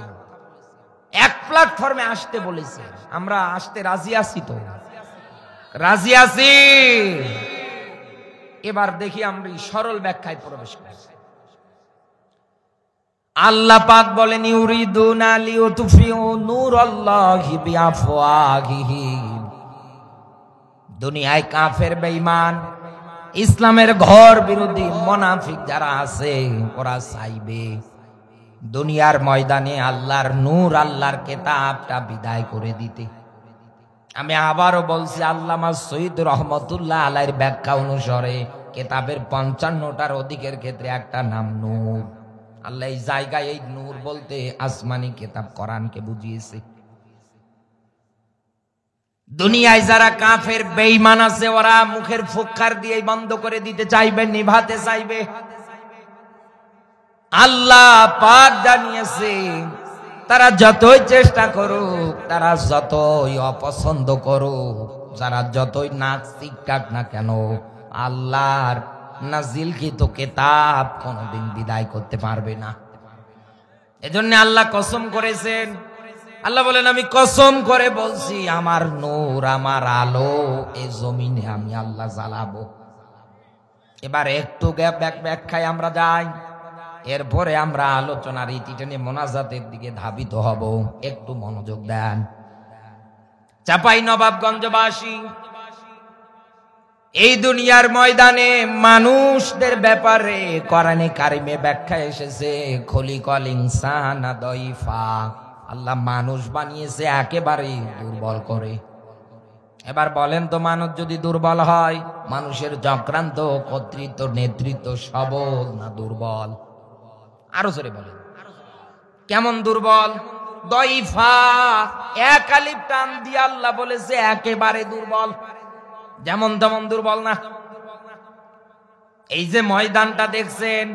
Speaker 1: এক প্ল্যাটফর্মে আসতে বলেছে। আমরা আসতে রাজি আছি তো? রাজি আছি। এবার দেখি আমরা সরল ব্যাখ্যায় প্রবেশ করছি। আল্লাহ পাক বলেন ইউরিদুনা লিউতফিউ নূরাল্লাহি বিআফওয়াহিহিম। দুনিয়ায় কাফের বেঈমান ইসলামের ঘর বিরোধী মুনাফিক যারা আছে ওরা চাইবে দুনিয়ার ময়দানে আল্লাহর নূর, আল্লাহর কিতাবটা বিদায় করে দিতে। আমি আবারও বলছি, আল্লামা সৈয়দ রহমতুল্লাহ আলাইহির ব্যাখ্যা অনুসারে কিতাবের 55টার অধিকের ক্ষেত্রে একটা নাম নূর। আল্লাহ এই জায়গায় এই নূর বলতে আসমানি কিতাব কোরআনকে বুঝিয়েছে। দুনিয়ায় যারা কাফের বেঈমান আছে ওরা মুখের ফুৎকার দিয়ে বন্ধ করে দিতে চাইবে, নিভাতে চাইবে। আল্লাহ পাক জানিয়েছে তারা যতই চেষ্টা করুক, তারা যতই অপছন্দ করুক, যারা যতই নাস্তিক থাক না কেন, আল্লাহর নাজিলকৃত কিতাব কোনদিন বিদায় করতে পারবে না। এজন্য আল্লাহ কসম করেছেন। আল্লাহ বলেন আমি কসম করে বলছি আমার নূর, আমার আলো এই জমিনে আমি আল্লাহ জ্বালাবো। এবার একটু ব্যাখ্যায় আমরা যাই, এরপরে আমরা আলোচনার ইতি টেনে মোনাজাতের দিকে ধাবিত হব। একটু মনোযোগ দেন। চাপাই নবাবগঞ্জবাসী এই দুনিয়ার ময়দানে মানুষদের ব্যাপারে কোরআনে কারিমে ব্যাখ্যা এসেছে খলিকাল ইনসানা দাইফা। আল্লাহ মানুষ বানিয়েছে একেবারে দুর্বল করে। এবার বলেন তো, মানুষ যদি দুর্বল হয়, মানুষের চক্রান্ত, কর্তৃত্ব, নেতৃত্ব সবল না দুর্বল? আরো জোরে বলেন, কেমন দুর্বল? দাইফা, এক আলিফ টান দিয়ে আল্লাহ বলেছে একেবারে দুর্বল, যেমন তেমন দুর্বল না। এই যে ময়দানটা দেখছেন,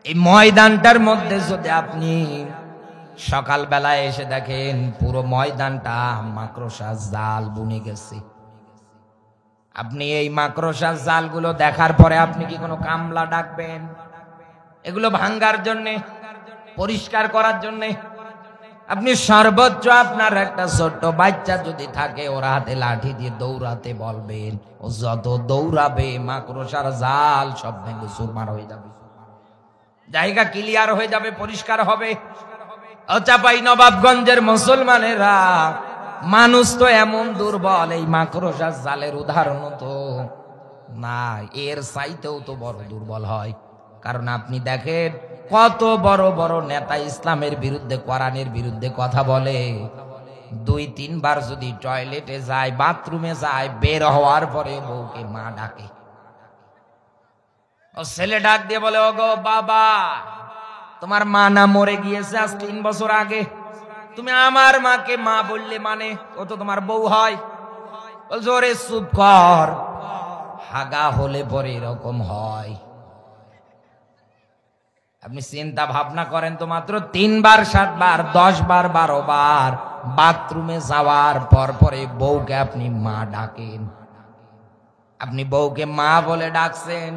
Speaker 1: এই ময়দানটার মধ্যে যদি আপনি সকালবেলায় এসে দেখেন পুরো ময়দানটা মাকড়সার জাল বুনে গেছে, আপনি এই মাকড়সার জালগুলো দেখার পরে আপনি কি কোনো কামলা ডাকবেন এগুলো ভাঙ্গার জন্যে, পরিষ্কার করার জন্যে? আপনি সর্বোচ্চ আপনার একটা ছোট্ট বাচ্চা যদি থাকে, ওরা হাতে লাঠি দিয়ে দৌড়াতে বলবেন, ও যত দৌড়াবে মাকড়সার জাল সব ভেঙে চুরমার হয়ে যাবে, জায়গা ক্লিয়ার হয়ে যাবে, পরিষ্কার হবে। চাপাই নবাবগঞ্জের মুসলমানেরা, মানুষ তো এমন দুর্বল, এই মাকড়সার জালের উদাহরণ তো না, এর চাইতেও তো বড় দুর্বল হয়। কারণ আপনি দেখেন কত বড় বড় নেতা ইসলামের বিরুদ্ধে, কোরআনের বিরুদ্ধে কথা বলে, 2-3 বার যদি টয়লেটে যায়, বাথরুমে যায়, বের হওয়ার পরে বউকে মা ডাকে। ও ছেলে ডাক দিয়ে বলে, ওগো বাবা, তোমার মা না মরে গিয়েছে আজ 3 বছর আগে, তুমি আমার মাকে মা বললে মানে? ও তো তোমার বউ হয়। বলছো ওরে চুপ কর, হাগা হলে পরে এরকম হয়। আপনি চিন্তা ভাবনা করেন তো, মাত্র 3 বার 7 বার 10 বার 12 বার বাথরুমে যাওয়ার পর পরে বউকে আপনি মা ডাকেন। আপনি বউকে মা বলে ডাকছেন,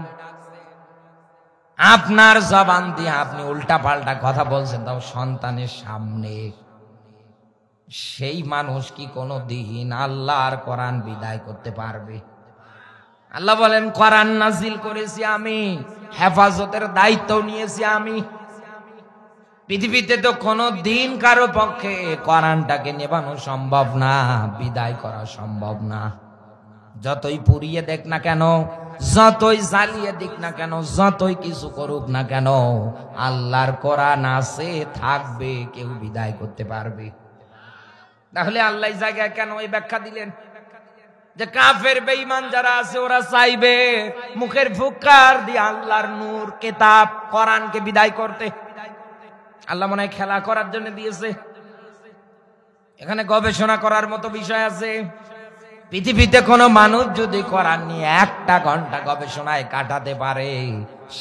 Speaker 1: আপনার জবান দিয়ে আপনি উল্টা পাল্টা কথা বলছেন, তাও সন্তানের সামনে। সেই মানুষ কি কোনো দিন আল্লাহর কোরআন বিদায় করতে পারবে? আল্লাহ বলেন কোরআন নাজিল করেছি আমি, হেফাজতের দায়িত্ব নিয়েছি আমি। পৃথিবীতে তো কোনো দিন কারো পক্ষে কোরআনটাকে নেবানো সম্ভব না, বিদায় করা সম্ভব না। যতই পুড়িয়ে দেখ না কেন, যতই জ্বালিয়ে দিক না কেন, যতই কিছু করুক না কেন, আল্লাহর কোরআন আছে, থাকবে, কেউ বিদায় করতে পারবে? তাহলে আল্লাহ জায়গায় কেন এই ব্যাখ্যা দিলেন যে কাফের বেঈমান যারা আছে ওরা চাইবে মুখের ফুৎকার দিয়ে আল্লাহর নূর, কিতাব, কোরআনকে বিদায় করতে? আল্লাহ মনে হয় খেলা করার জন্য দিয়েছে? এখানে গবেষণা করার মতো বিষয় আছে। পৃথিবীতে কোনো মানুষ যদি কোরআন নিয়ে 1টা ঘন্টা গবেষণায় কাটাতে পারে,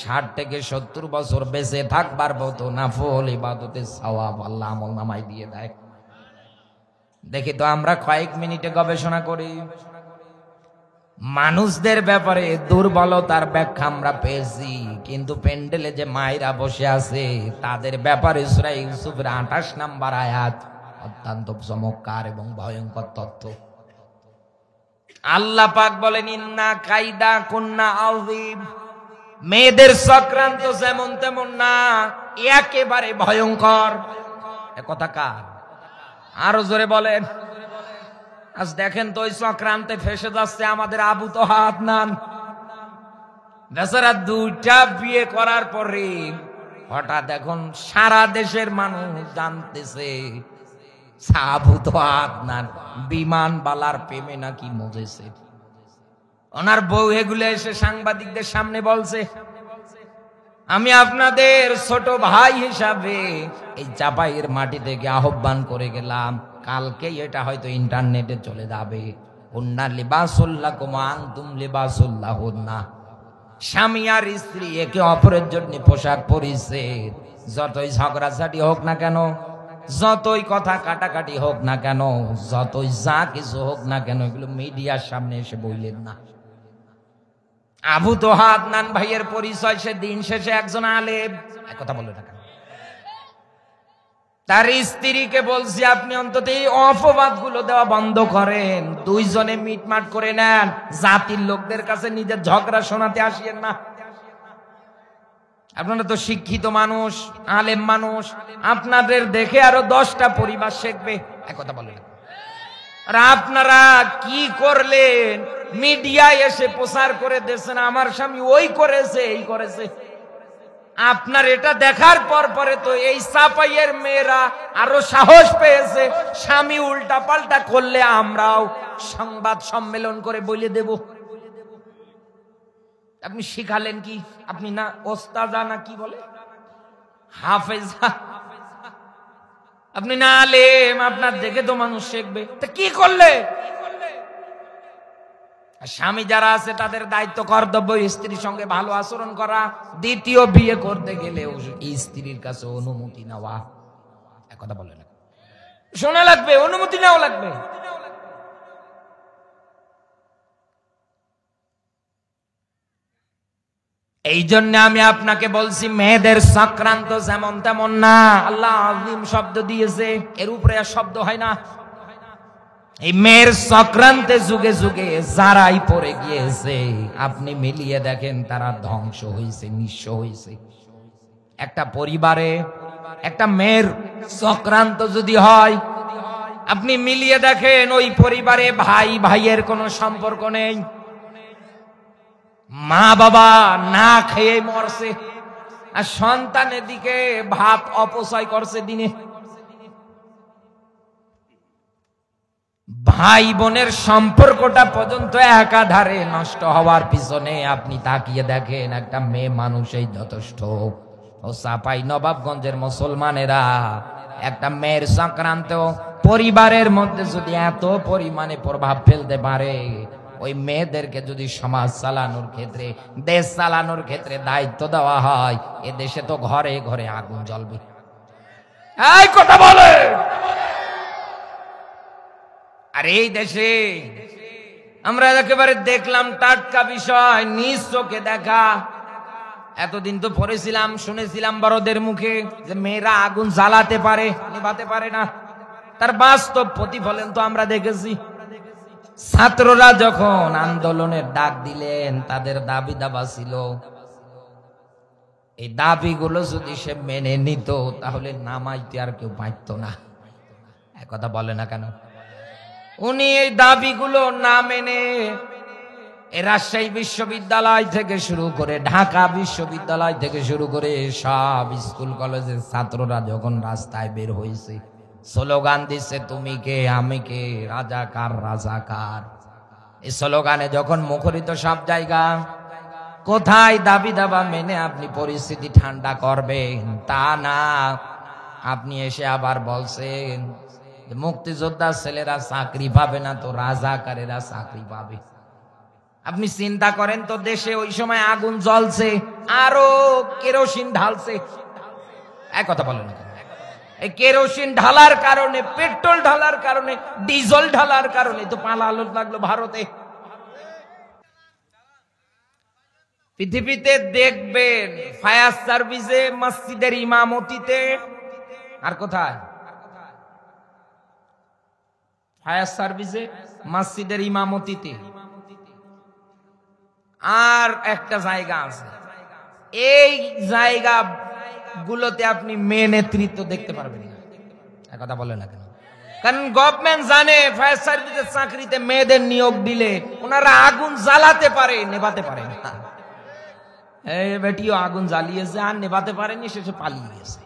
Speaker 1: 60 থেকে 70 বছর বেঁচে থাকবার মতো নফল ইবাদতের সওয়াব আল্লাহ আমলনামায় দিয়ে দেয়। দেখি তো আমরা কয়েক মিনিটে গবেষণা করি, মানুষদের ব্যাপারে দুর্বলতার ব্যাখ্যা আমরা পেয়েছি, কিন্তু প্যান্ডেলে যে মায়েরা বসে আছে তাদের ব্যাপারে সূরা ইউসুফের 28 নম্বর আয়াত অত্যন্ত চমৎকার এবং ভয়ঙ্কর তথ্য। আল্লাহ পাক বলেন ইন্না কাইদা কুন্না আযীম, মেয়েদের চক্রান্ত যেমন তেমন না, একেবারে ভয়ঙ্কর। এ কথা কার? আরো জোরে বলেন। আজ দেখেন তো ওই চক্রান্তে ফেসে যাচ্ছে আমাদের আবু তোহা আদনান। বেচারা 2টা বিয়ে করার পরে হঠাৎ এখন সারা দেশের মানুষ জানতেছে আবু তোহা আদনান বিমান বালার প্রেমে নাকি মজেছে। ওনার বউ এগুলো এসে সাংবাদিকদের সামনে বলছে, আমি আপনাদের ছোট ভাই হিসাবে এই চাপাইয়ের মাটি থেকে আহ্বান করে গেলাম, কালকে এটা হয়তো ইন্টারনেটে চলে যাবে। হুন্না লিবাসুল্লাকুম ওয়া আনতুম লিবাসুল্লাহুন্না। স্বামী আর স্ত্রী একে অপরের জন্য পোশাক পরিছে। যতই ঝগড়াঝাটি হোক না কেন, যতই কথা কাটাকাটি হোক না কেন, যতই যা কিছু হোক না কেন, এগুলো মিডিয়ার সামনে এসে বললেন না। আবু তোহা আদনান ভাইয়ের পরিচয় সে দিন শেষে একজন আলেম। কথা বললো না কেন? তার স্ত্রীকে বলছি আপনি অন্তত এই অপবাদগুলো দেওয়া বন্ধ করেন, 2 জনে মিটমাট করে নেন, জাতির লোকদের কাছে নিজের ঝগড়া শোনাতে আসিয়েন না। আপনারা তো শিক্ষিত মানুষ, আলেম মানুষ, আপনাদের দেখে আরো 10টা পরিবার শিখবে। কথা বলেন। আর আপনারা কি করলেন? মিডিয়ায় এসে প্রচার করে দিয়েছেন আমার স্বামী ওই করেছে এই করেছে। আপনার এটা দেখার পরে তো এই চাপাইয়ের মেয়েরা আরো সাহস পেয়েছে, স্বামী উল্টা পাল্টা করলে আমরাও সংবাদ সম্মেলন করে বলে দেব। আপনি শিখালেন কি? আপনি না ওস্তাদা না কি বলে হাফেজা, আপনি না আলেম, আপনার দেখে তো মানুষ শিখবে। তা কি করলে? স্বামী যারা আছে তাদের দায়িত্ব কর্তব্য স্ত্রীর সঙ্গে ভালো আচরণ করা, দ্বিতীয় বিয়ে করতে গেলে স্ত্রীর কাছে অনুমতি নেওয়া। কথা বলে না, শোনা লাগবে, অনুমতি নেওয়া লাগবে। এই জন্য আমি আপনাকে বলছি মেয়েদের চক্রান্ত যেমন তেমন না। আল্লাহ আযীম শব্দ দিয়েছে, এর উপরে আর শব্দ হয় না। এই মেয়ের চক্রান্তে যুগে যুগে যারাই পড়ে গিয়েছে আপনি মিলিয়ে দেখেন তারা ধ্বংস হয়েছে, নিঃস্ব হয়েছে। একটা পরিবারে একটা মেয়ের চক্রান্ত যদি হয়, আপনি মিলিয়ে দেখেন ওই পরিবারে ভাই ভাইয়ের কোনো সম্পর্ক নেই, মা বাবা না খেয়ে মরছে, আর সন্তানের দিকে ভাত অপচয় করছে দিনে। ভাই বোনের সম্পর্কটা পর্যন্ত একাধারে নষ্ট হওয়ার পিছনে আপনি তাকিয়ে দেখেন একটা মেয়ে মানুষই যথেষ্ট। ও চাপাই নবাবগঞ্জের মুসলমানেরা একটা মেয়ের সংক্রান্ত পরিবারের মধ্যে যদি এত পরিমাণে প্রভাব ফেলতে পারে, ওই মেয়েদেরকে যদি সমাজ চালানোর ক্ষেত্রে, দেশ চালানোর ক্ষেত্রে দায়িত্ব দেওয়া হয়, এ দেশে তো ঘরে ঘরে আগুন জ্বলবে। এই কথা বলে। আর এই দেশে আমরা একেবারে দেখলাম টাটকা বিষয়, নিজ চোখে দেখা। এতদিন তো পড়েছিলাম, শুনেছিলাম বড়দের মুখে যে মেয়েরা আগুন জ্বালাতে পারে, নিভাতে পারে না। তার বাস্তব প্রতিফলন তো আমরা দেখেছি। ছাত্ররা যখন আন্দোলনের ডাক দিলেন, তাদের দাবি দাবা ছিল, এই দাবিগুলো যদি সে মেনে নিত তাহলে নামাইতে আর কেউ পারত না। একথা বলে না কেন? উনি এই দাবিগুলো না মেনে রাজশাহী বিশ্ববিদ্যালয় থেকে শুরু করে ঢাকা বিশ্ববিদ্যালয় থেকে শুরু করে সব স্কুল কলেজের ছাত্ররা যখন রাস্তায় বের হয়েছে, স্লোগান দিচ্ছে তুমি কে আমি কে, রাজাকার রাজাকার। এই স্লোগানে যখন মুখরিত সব জায়গা, কোথায় দাবি দাবা মেনে আপনি পরিস্থিতি ঠান্ডা করবেন? তা না, আপনি এসে আবার বলছেন মুক্তিযোদ্ধার ছেলেরা চাকরি পাবে না, তো রাজাকারেরা চাকরি পাবে। আপনি চিন্তা করেন তো, দেশে ওই সময় আগুন জ্বলছে, আরো কেরোসিন ঢালছে। এক কথা বলেন, এই কেরোসিন ঢালার কারণে, পেট্রোল ঢালার কারণে, ডিজেল ঢালার কারণে তো পালালো লাগলো ভারতে। পৃথিবীতে দেখবেন ফায়ার সার্ভিসে, মসজিদের ইমামতিতে, আর কোথায় ফায়ার সার্ভিসে, মসজিদের ইমামতিতে আর একটা জায়গা আছে, এই জায়গা গুলোতে আপনি মেয়ে নেতৃত্ব দেখতে পারবেন না। কথা বলে না কেন? কারণ গভর্নমেন্ট জানে ফায়ার সার্ভিসের চাকরিতে মেয়েদের নিয়োগ দিলে ওনারা আগুন জ্বালাতে পারে, নেভাতে পারে না। এই বেটিও আগুন জ্বালিয়েছে আর নেভাতে পারেনি, শেষে পালিয়ে গেছে।